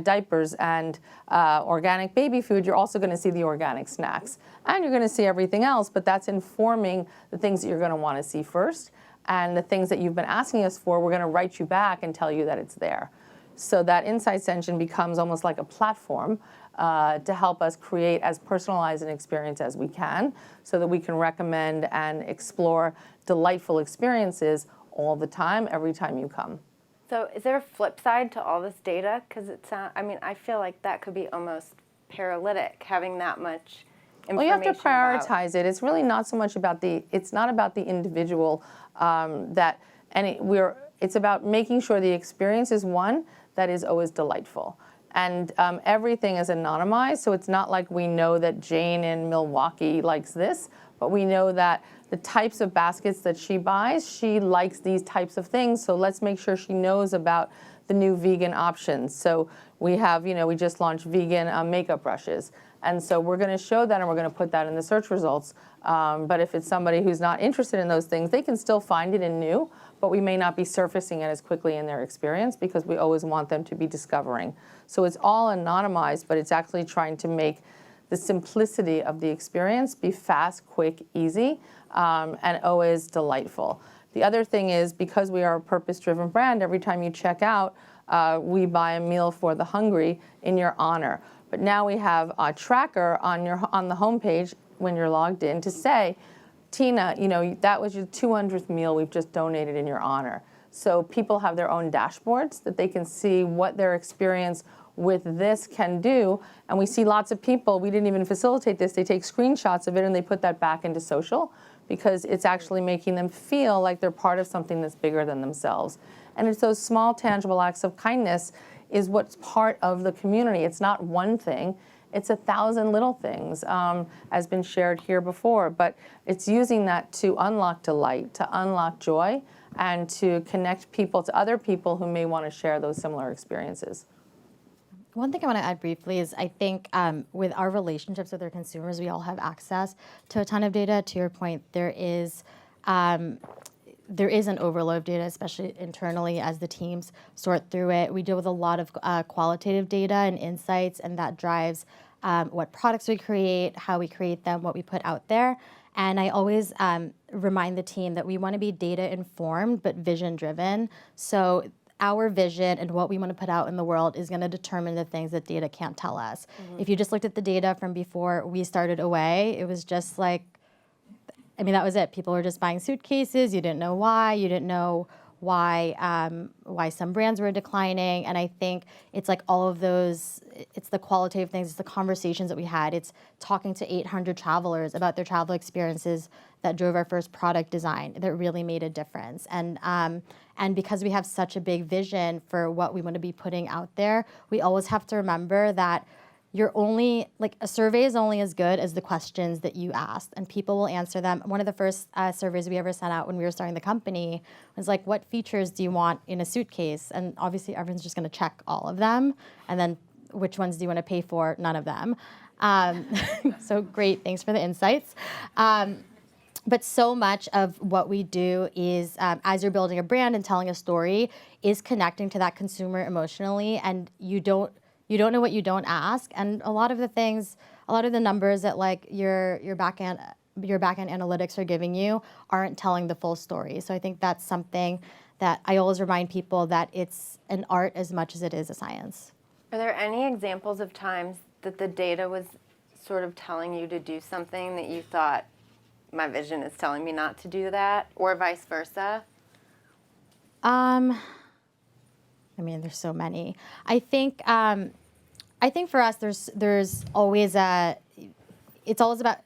Speaker 5: diapers and organic baby food, you're also going to see the organic snacks. And you're going to see everything else, but that's informing the things that you're going to want to see first. And the things that you've been asking us for, we're going to write you back and tell you that it's there. So that insights engine becomes almost like a platform to help us create as personalized an experience as we can, so that we can recommend and explore delightful experiences all the time, every time you come.
Speaker 1: So is there a flip side to all this data? Because I mean, I feel like that could be almost paralytic, having that much information.
Speaker 5: Well, you have to prioritize it. It's really not so much about it's not about the individual it's about making sure the experience is one that is always delightful. And everything is anonymized, so it's not like we know that Jane in Milwaukee likes this, but we know that the types of baskets that she buys, she likes these types of things, so let's make sure she knows about the new vegan options. So we have, we just launched vegan makeup brushes. And so we're going to show that, and we're going to put that in the search results. But if it's somebody who's not interested in those things, they can still find it in new, but we may not be surfacing it as quickly in their experience, because we always want them to be discovering. So it's all anonymized, but it's actually trying to make the simplicity of the experience be fast, quick, easy, and always delightful. The other thing is, because we are a purpose-driven brand, every time you check out, we buy a meal for the hungry in your honor. But now we have a tracker on the homepage when you're logged in to say, Tina, that was your 200th meal we've just donated in your honor. So people have their own dashboards that they can see what their experience with this can do. And we see lots of people, we didn't even facilitate this, they take screenshots of it and they put that back into social, because it's actually making them feel like they're part of something that's bigger than themselves. And it's those small, tangible acts of kindness is what's part of the community. It's not one thing, it's 1,000 little things, has been shared here before, but it's using that to unlock delight, to unlock joy, and to connect people to other people who may want to share those similar experiences.
Speaker 4: One thing I want to add briefly is I think with our relationships with our consumers, we all have access to a ton of data. To your point, there is an overload of data, especially internally as the teams sort through it. We deal with a lot of qualitative data and insights, and that drives what products we create, how we create them, what we put out there. And I always remind the team that we want to be data informed but vision driven. So our vision and what we want to put out in the world is going to determine the things that data can't tell us. Mm-hmm. If you just looked at the data from before we started Away, it was just like, that was it. People were just buying suitcases. You didn't know why. You didn't know why some brands were declining. And I think it's like all of those, it's the qualitative things, it's the conversations that we had. It's talking to 800 travelers about their travel experiences that drove our first product design that really made a difference. And because we have such a big vision for what we want to be putting out there, we always have to remember that a survey is only as good as the questions that you asked, and people will answer them. One of the first surveys we ever sent out when we were starting the company was like, what features do you want in a suitcase? And obviously everyone's just going to check all of them, and then which ones do you want to pay for? None of them. So great, thanks for the insights. But so much of what we do is, as you're building a brand and telling a story, is connecting to that consumer emotionally, and you don't know what you don't ask. And a lot of the numbers that like your backend analytics are giving you aren't telling the full story. So I think that's something that I always remind people, that it's an art as much as it is a science.
Speaker 1: Are there any examples of times that the data was sort of telling you to do something that you thought, my vision is telling me not to do that, or vice versa?
Speaker 4: There's so many. I think for us, there's always it's always about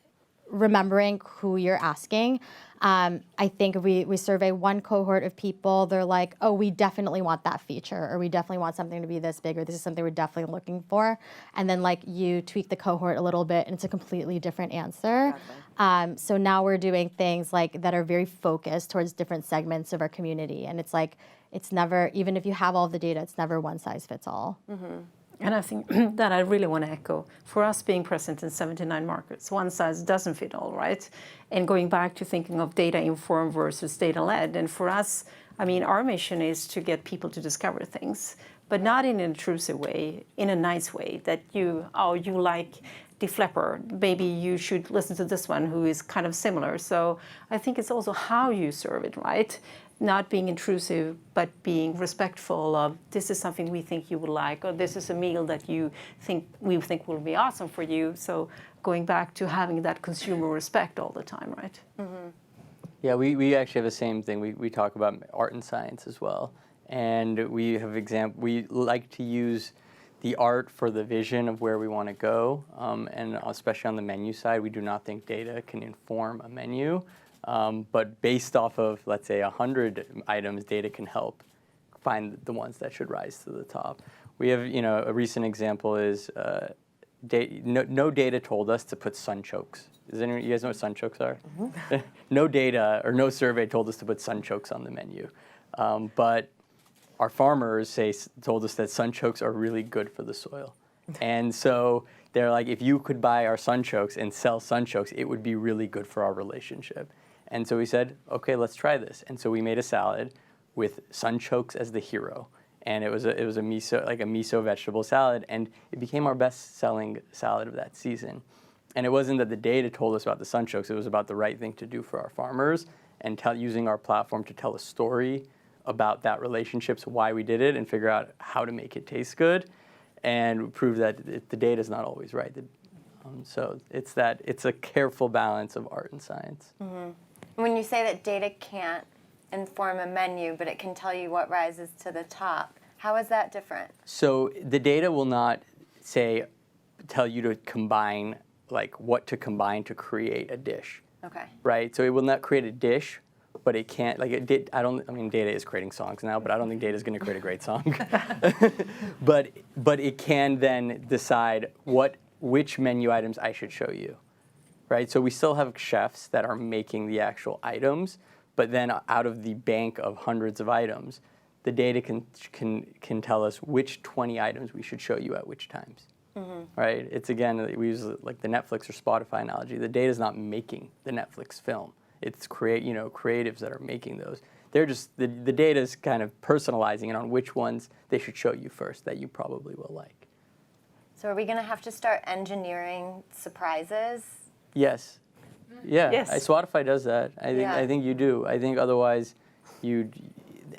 Speaker 4: remembering who you're asking. I think we survey one cohort of people, they're like, oh, we definitely want that feature, or we definitely want something to be this big, or this is something we're definitely looking for. And then like you tweak the cohort a little bit and it's a completely different answer. Exactly. So now we're doing things like that are very focused towards different segments of our community. And it's like, it's never, even if you have all the data, it's never one size fits all.
Speaker 3: Mm-hmm. And I think that I really want to echo. For us being present in 79 markets, one size doesn't fit all, right? And going back to thinking of data-informed versus data-led. And for us, I mean, our mission is to get people to discover things, but not in an intrusive way, in a nice way, that you like Def Leppard, maybe you should listen to this one who is kind of similar. So I think it's also how you serve it, right? Not being intrusive, but being respectful of this is something we think you would like, or this is a meal that we think will be awesome for you. So going back to having that consumer respect all the time, right?
Speaker 1: Mm-hmm.
Speaker 2: Yeah, we actually have the same thing. We talk about art and science as well, and we have we like to use the art for the vision of where we want to go, and especially on the menu side, we do not think data can inform a menu. But based off of, let's say, 100 items, data can help find the ones that should rise to the top. We have, a recent example is no data told us to put sunchokes. You guys know what sunchokes are? Mm-hmm. No data or no survey told us to put sunchokes on the menu. But our farmers told us that sunchokes are really good for the soil. And so they're like, if you could buy our sunchokes and sell sunchokes, it would be really good for our relationship. And so we said, okay, let's try this. And so we made a salad with sunchokes as the hero. And it was a miso vegetable salad, and it became our best-selling salad of that season. And it wasn't that the data told us about the sunchokes, it was about the right thing to do for our farmers and using our platform to tell a story about that relationship, so why we did it, and figure out how to make it taste good, and prove that the data is not always right. So it's a careful balance of art and science.
Speaker 1: Mm-hmm. When you say that data can't inform a menu, but it can tell you what rises to the top, how is that different?
Speaker 2: So the data will not tell you to combine, like what to combine to create a dish.
Speaker 1: Okay.
Speaker 2: Right? So it will not create a dish, but it can't, data is creating songs now, but I don't think data is going to create a great song. But it can then decide which menu items I should show you. Right? So we still have chefs that are making the actual items, but then out of the bank of hundreds of items, the data can tell us which 20 items we should show you at which times. Mm-hmm. Right? It's, again, we use like the Netflix or Spotify analogy. The data is not making the Netflix film. It's creatives that are making those. They're just the data is kind of personalizing it on which ones they should show you first that you probably will like.
Speaker 1: So are we going to have to start engineering surprises?
Speaker 2: Yes. Yeah.
Speaker 3: Yes.
Speaker 2: Spotify does that. I think you do. I think otherwise an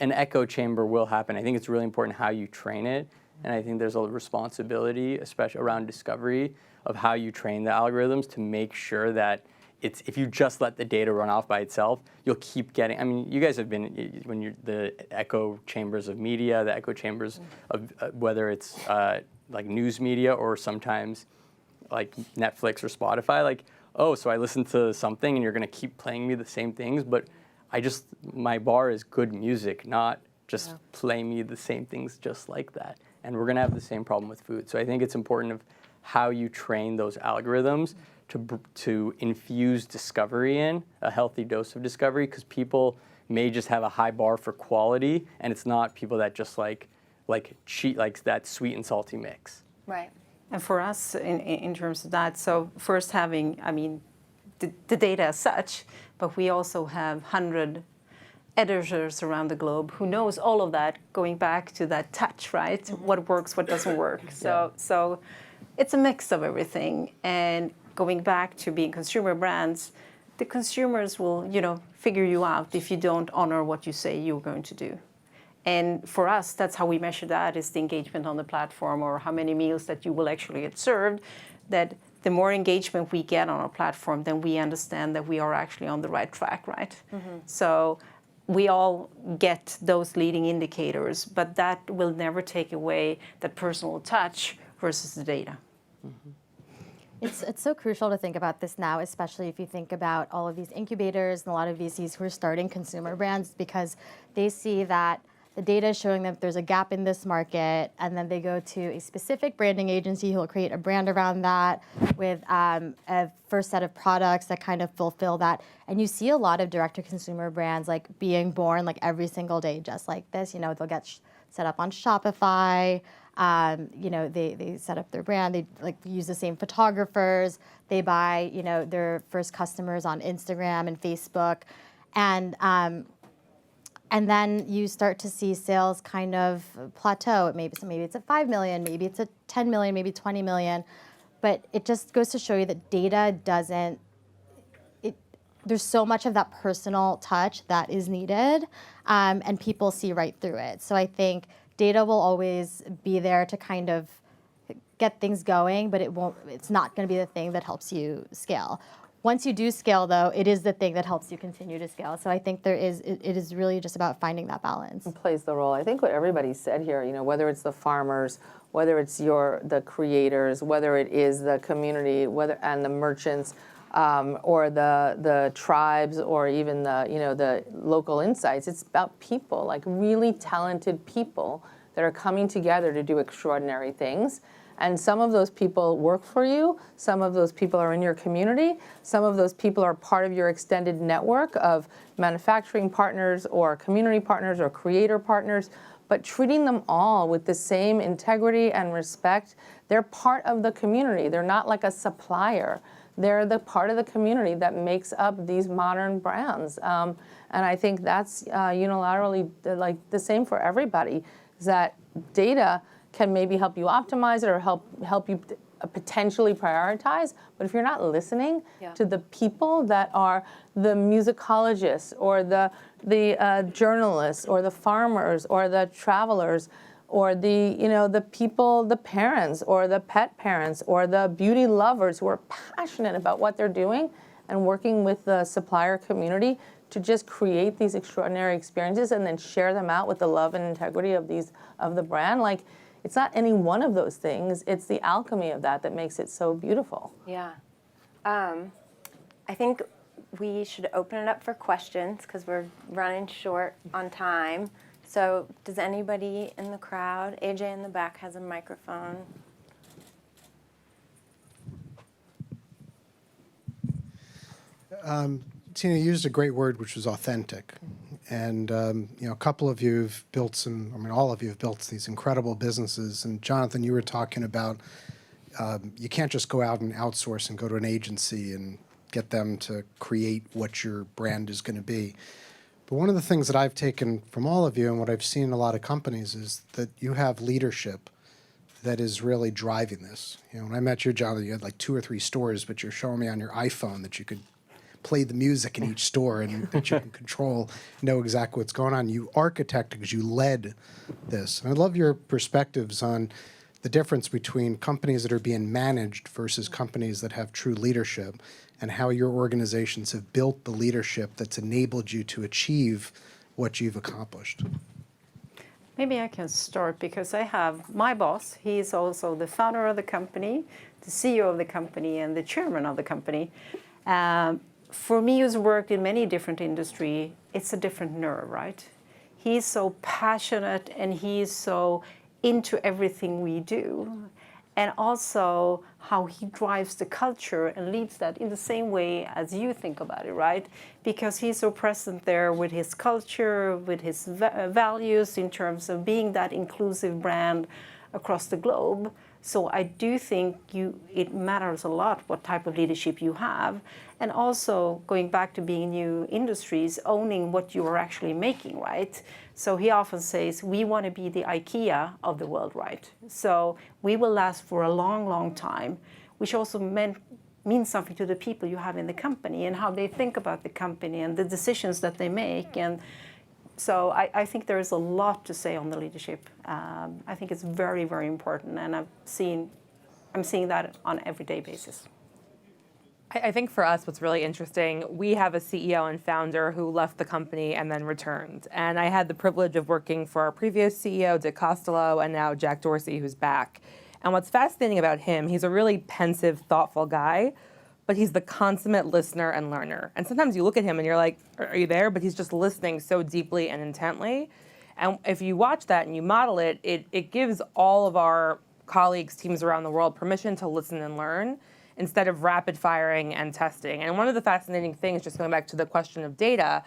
Speaker 2: echo chamber will happen. I think it's really important how you train it. And I think there's a responsibility, especially around discovery, of how you train the algorithms to make sure that if you just let the data run off by itself, you'll keep getting, you guys have been, when you're the echo chambers of media, the echo chambers of whether it's like news media or sometimes like Netflix or Spotify, so I listen to something and you're going to keep playing me the same things, but my bar is good music, not just play me the same things just like that. And we're going to have the same problem with food. So I think it's important of how you train those algorithms to infuse discovery in, a healthy dose of discovery, because people may just have a high bar for quality, and it's not people that just like that sweet and salty mix.
Speaker 1: Right.
Speaker 3: And for us, in terms of that, so first having, the data as such, but we also have 100 editors around the globe who knows all of that, going back to that touch, right? Mm-hmm. What works, what doesn't work. So it's a mix of everything. And going back to being consumer brands, the consumers will, figure you out if you don't honor what you say you're going to do. And for us, that's how we measure that, is the engagement on the platform, or how many meals that you will actually get served. That the more engagement we get on our platform, then we understand that we are actually on the right track, right? Mm-hmm. So we all get those leading indicators, but that will never take away that personal touch versus the data.
Speaker 4: Mm-hmm. It's so crucial to think about this now, especially if you think about all of these incubators and a lot of VCs who are starting consumer brands, because they see that the data is showing that there's a gap in this market, and then they go to a specific branding agency who will create a brand around that with a first set of products that kind of fulfill that. And you see a lot of direct-to-consumer brands like being born like every single day, just like this. You know, they'll get set up on Shopify. You know, they set up their brand. They like use the same photographers. They buy, you know, their first customers on Instagram and Facebook, and then you start to see sales kind of plateau. Maybe it's at 5 million, maybe it's at 10 million, maybe 20 million, but it just goes to show you that data doesn't. There's so much of that personal touch that is needed, and people see right through it. So I think data will always be there to kind of get things going, but it's not going to be the thing that helps you scale. Once you do scale, though, it is the thing that helps you continue to scale. So I think it is really just about finding that balance.
Speaker 5: It plays the role. I think what everybody said here, you know, whether it's the farmers, whether it's the creators, whether it is the community, and the merchants, or the tribes, or even the local insights. It's about people, like really talented people that are coming together to do extraordinary things. And some of those people work for you, some of those people are in your community, some of those people are part of your extended network of manufacturing partners or community partners or creator partners, but treating them all with the same integrity and respect. They're part of the community. They're not like a supplier. They're the part of the community that makes up these modern brands. And I think that's unilaterally like the same for everybody, is that data can maybe help you optimize it or help you potentially prioritize. But if you're not listening to the people that are the musicologists or the journalists or the farmers or the travelers or the people, the parents or the pet parents or the beauty lovers who are passionate about what they're doing and working with the supplier community to just create these extraordinary experiences and then share them out with the love and integrity of the brand, like, it's not any one of those things. It's the alchemy of that makes it so beautiful.
Speaker 1: Yeah. I think we should open it up for questions because we're running short on time. So does anybody in the crowd, AJ in the back has a microphone.
Speaker 7: Tina, you used a great word, which was authentic. And, a couple of you have built all of you have built these incredible businesses. And Jonathan, you were talking about you can't just go out and outsource and go to an agency and get them to create what your brand is going to be. But one of the things that I've taken from all of you and what I've seen in a lot of companies is that you have leadership that is really driving this. When I met you, Jonathan, you had like 2 or 3 stores, but you're showing me on your iPhone that you could play the music in each store and that you can control, know exactly what's going on. You architected because you led this. And I love your perspectives on the difference between companies that are being managed versus companies that have true leadership and how your organizations have built the leadership that's enabled you to achieve what you've accomplished.
Speaker 3: Maybe I can start because I have my boss. He is also the founder of the company, the CEO of the company, and the chairman of the company. For me, who's worked in many different industries, it's a different nerve, right? He's so passionate and he's so into everything we do. And also how he drives the culture and leads that in the same way as you think about it, right? Because he's so present there with his culture, with his values in terms of being that inclusive brand across the globe. So I do think it matters a lot what type of leadership you have. And also going back to being new industries, owning what you are actually making, right? So he often says, we want to be the IKEA of the world, right? So we will last for a long, long time, which also means something to the people you have in the company and how they think about the company and the decisions that they make. And so I think there is a lot to say on the leadership. I think it's very, very important, and I'm seeing that on an everyday basis.
Speaker 6: I think for us, what's really interesting, we have a CEO and founder who left the company and then returned. And I had the privilege of working for our previous CEO, Dick Costello, and now Jack Dorsey, who's back. And what's fascinating about him, he's a really pensive, thoughtful guy, but he's the consummate listener and learner. And sometimes you look at him and you're like, are you there? But he's just listening so deeply and intently. And if you watch that and you model it, it gives all of our colleagues, teams around the world, permission to listen and learn instead of rapid firing and testing. And one of the fascinating things, just going back to the question of data,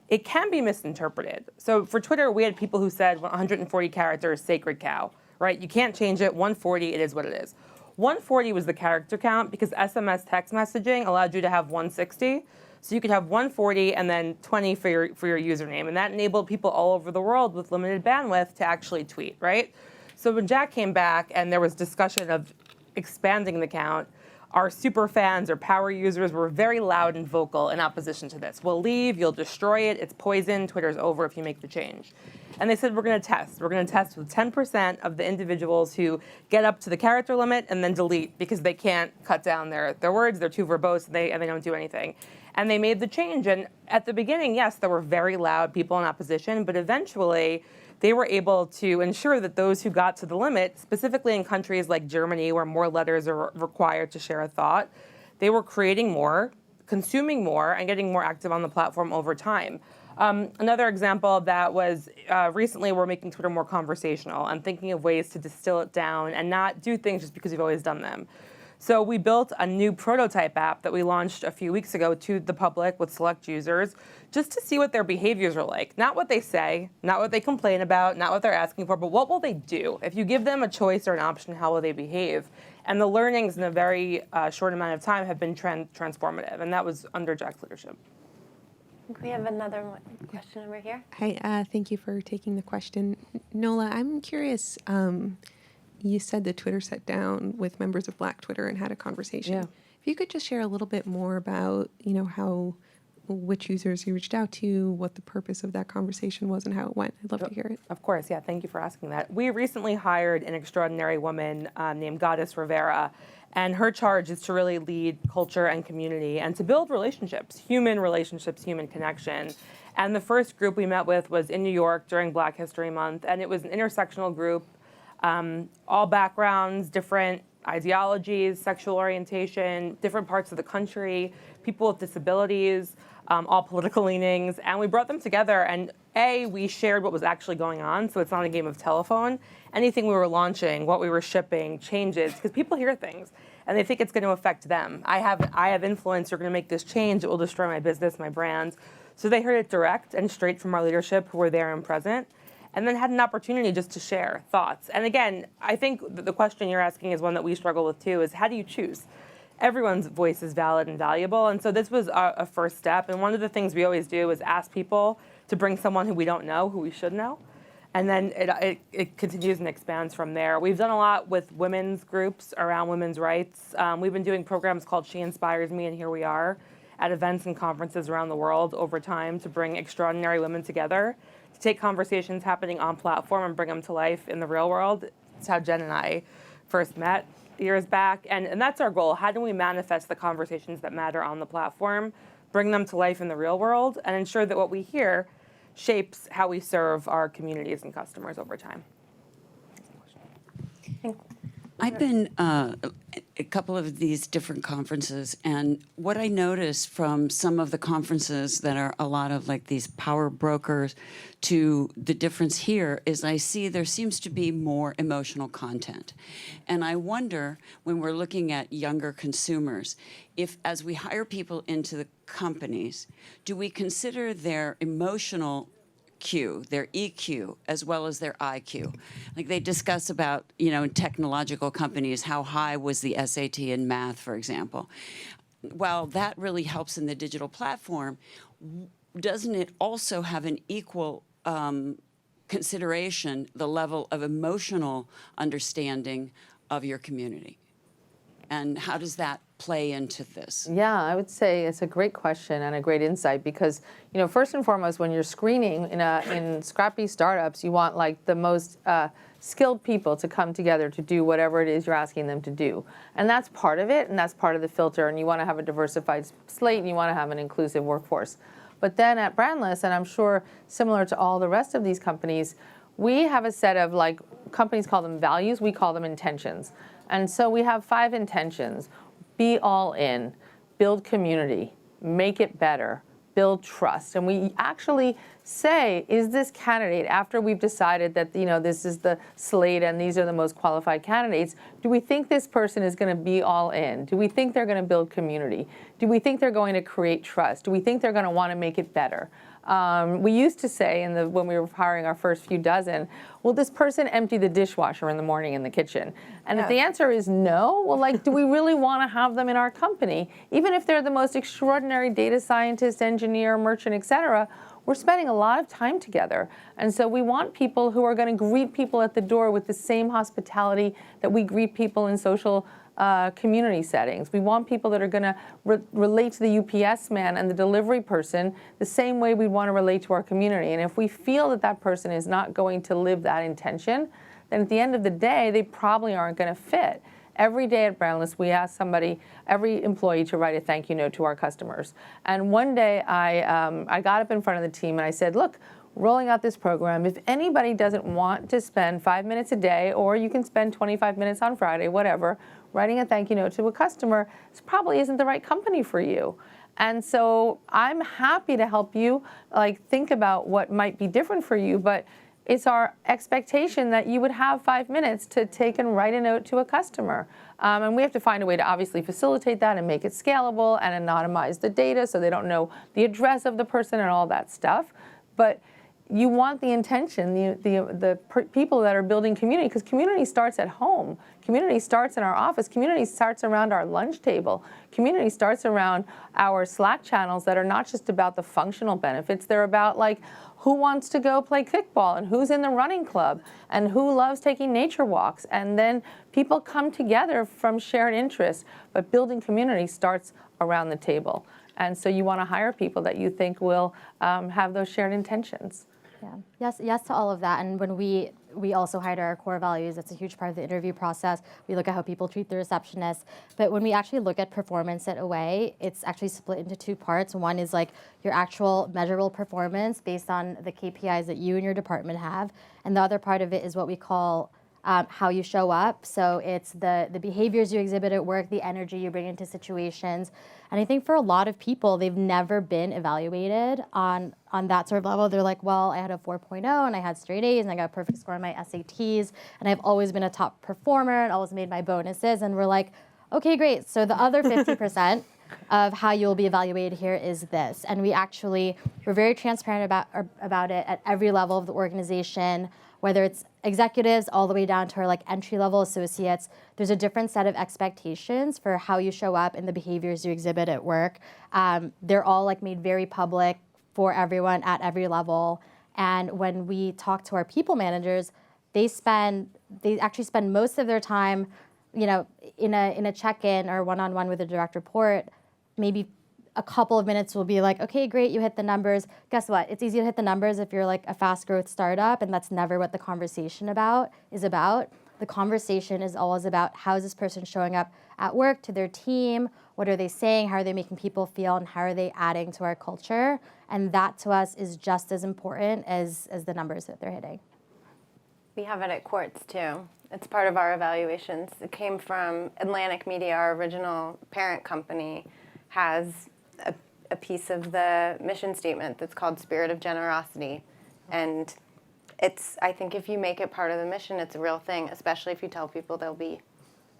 Speaker 6: it can be misinterpreted. So for Twitter, we had people who said 140 characters, sacred cow, right? You can't change it. 140, it is what it is. 140 was the character count because SMS text messaging allowed you to have 160. So you could have 140 and then 20 for your username. And that enabled people all over the world with limited bandwidth to actually tweet, right? So when Jack came back and there was discussion of expanding the count, our super fans or power users were very loud and vocal in opposition to this. We'll leave, you'll destroy it, it's poison, Twitter's over if you make the change. And they said, we're gonna test. We're gonna test with 10% of the individuals who get up to the character limit and then delete because they can't cut down their words, they're too verbose, and they don't do anything. And they made the change. And at the beginning, yes, there were very loud people in opposition, but eventually they were able to ensure that those who got to the limit, specifically in countries like Germany where more letters are required to share a thought, they were creating more, consuming more, and getting more active on the platform over time. Another example of that was recently we're making Twitter more conversational and thinking of ways to distill it down and not do things just because we've always done them. So we built a new prototype app that we launched a few weeks ago to the public with select users just to see what their behaviors are like. Not what they say, not what they complain about, not what they're asking for, but what will they do? If you give them a choice or an option, how will they behave? And the learnings in a very short amount of time have been transformative, and that was under Jack's leadership.
Speaker 1: I think we have another question over here.
Speaker 8: Hi, thank you for taking the question. Nola, I'm curious, you said that Twitter sat down with members of Black Twitter and had a conversation.
Speaker 5: Yeah.
Speaker 8: If you could just share a little bit more about, which users you reached out to, what the purpose of that conversation was, and how it went. I'd love to hear it.
Speaker 6: Of course, yeah, thank you for asking that. We recently hired an extraordinary woman named Goddess Rivera, and her charge is to really lead culture and community and to build relationships, human connection. And the first group we met with was in New York during Black History Month, and it was an intersectional group, all backgrounds, different ideologies, sexual orientation, different parts of the country, people with disabilities, all political leanings, and we brought them together and we shared what was actually going on, so it's not a game of telephone. Anything we were launching, what we were shipping, changes, because people hear things and they think it's going to affect them. I have influence, you're going to make this change, it will destroy my business, my brand. So they heard it direct and straight from our leadership who were there and present, and then had an opportunity just to share thoughts. And again, I think the question you're asking is one that we struggle with too, is how do you choose? Everyone's voice is valid and valuable, and so this was a first step. And one of the things we always do is ask people to bring someone who we don't know, who we should know. And then it continues and expands from there. We've done a lot with women's groups around women's rights. We've been doing programs called She Inspires Me and Here We Are at events and conferences around the world over time to bring extraordinary women together, to take conversations happening on platform and bring them to life in the real world. It's how Jen and I first met years back. And that's our goal. How do we manifest the conversations that matter on the platform, bring them to life in the real world, and ensure that what we hear shapes how we serve our communities and customers over time?
Speaker 9: I've been a couple of these different conferences, and what I noticed from some of the conferences that are a lot of like these power brokers to the difference here is I see there seems to be more emotional content. And I wonder, when we're looking at younger consumers, if as we hire people into the companies, do we consider their emotional Q, their EQ, as well as their IQ? Like they discuss about, in technological companies, how high was the SAT in math, for example. While that really helps in the digital platform, doesn't it also have an equal consideration, the level of emotional understanding of your community? And how does that play into this?
Speaker 5: Yeah, I would say it's a great question and a great insight because, first and foremost, when you're screening in scrappy startups, you want like the most skilled people to come together to do whatever it is you're asking them to do. And that's part of it, and that's part of the filter, and you want to have a diversified slate, and you want to have an inclusive workforce. But then at Brandless, and I'm sure similar to all the rest of these companies, we have a set of like companies call them values, we call them intentions. And so we have 5 intentions. Be all in, build community, make it better, build trust. And we actually say, is this candidate, after we've decided that this is the slate and these are the most qualified candidates, do we think this person is going to be all in? Do we think they're going to build community? Do we think they're going to create trust? Do we think they're going to want to make it better? We used to say when we were hiring our first few dozen, will this person empty the dishwasher in the morning in the kitchen? And if the answer is no, well, do we really want to have them in our company? Even if they're the most extraordinary data scientist, engineer, merchant, et cetera, we're spending a lot of time together. And so we want people who are going to greet people at the door with the same hospitality that we greet people in social community settings. We want people that are going to relate to the UPS man and the delivery person the same way we want to relate to our community. And if we feel that that person is not going to live that intention, then at the end of the day, they probably aren't going to fit. Every day at Brandless, we ask every employee to write a thank you note to our customers. And one day I got up in front of the team and I said, look, rolling out this program, if anybody doesn't want to spend 5 minutes a day, or you can spend 25 minutes on Friday, whatever, writing a thank you note to a customer, this probably isn't the right company for you. And so I'm happy to help you think about what might be different for you, but it's our expectation that you would have 5 minutes to take and write a note to a customer. And we have to find a way to obviously facilitate that and make it scalable and anonymize the data so they don't know the address of the person and all that stuff. But you want the intention, the people that are building community, because community starts at home. Community starts in our office. Community starts around our lunch table. Community starts around our Slack channels that are not just about the functional benefits. They're about who wants to go play kickball and who's in the running club and who loves taking nature walks. And then people come together from shared interests. But building community starts around the table. And so you want to hire people that you think will have those shared intentions.
Speaker 4: Yeah. Yes to all of that. And when we also hide our core values, that's a huge part of the interview process. We look at how people treat the receptionist. But when we actually look at performance at Away, it's actually split into 2 parts. One is your actual measurable performance based on the KPIs that you and your department have. And the other part of it is what we call how you show up. So it's the behaviors you exhibit at work, the energy you bring into situations. And I think for a lot of people, they've never been evaluated on that sort of level. They're like, well, I had a 4.0 and I had straight A's and I got a perfect score on my SATs and I've always been a top performer and always made my bonuses. And we're like, okay, great. So the other 50% of how you'll be evaluated here is this. And we're very transparent about it at every level of the organization, whether it's executives all the way down to our entry-level associates. There's a different set of expectations for how you show up and the behaviors you exhibit at work. They're all made very public for everyone at every level. And when we talk to our people managers, they actually spend most of their time, in a check-in or one-on-one with a direct report. Maybe a couple of minutes will be okay, great, you hit the numbers. Guess what? It's easy to hit the numbers if you're a fast growth startup, and that's never what the conversation is about. The conversation is always about how is this person showing up at work to their team, what are they saying, how are they making people feel, and how are they adding to our culture? And that to us is just as important as the numbers that they're hitting.
Speaker 1: We have it at Quartz too. It's part of our evaluations. It came from Atlantic Media, our original parent company, has a piece of the mission statement that's called Spirit of Generosity. And I think if you make it part of the mission, it's a real thing, especially if you tell people they'll be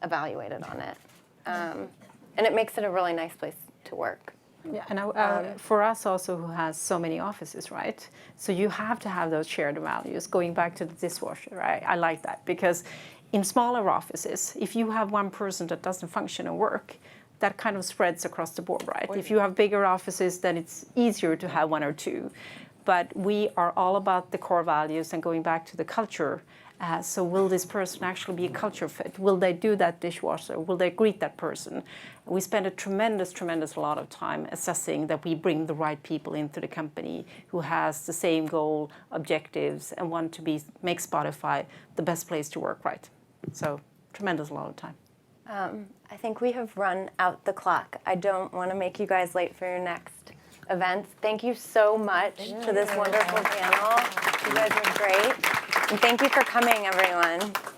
Speaker 1: evaluated on it. And it makes it a really nice place to work.
Speaker 3: Yeah, and for us also who has so many offices, right? So you have to have those shared values. Going back to the dishwasher, right? I like that because in smaller offices, if you have one person that doesn't function and work, that kind of spreads across the board, right? If you have bigger offices, then it's easier to have 1 or 2. But we are all about the core values and going back to the culture. So will this person actually be a culture fit? Will they do that dishwasher? Will they greet that person? We spend a tremendous lot of time assessing that we bring the right people into the company who has the same goal, objectives, and want to make Spotify the best place to work, right? So tremendous lot of time.
Speaker 1: I think we have run out the clock. I don't want to make you guys late for your next events. Thank you so much to this wonderful panel. You guys are great. And thank you for coming, everyone.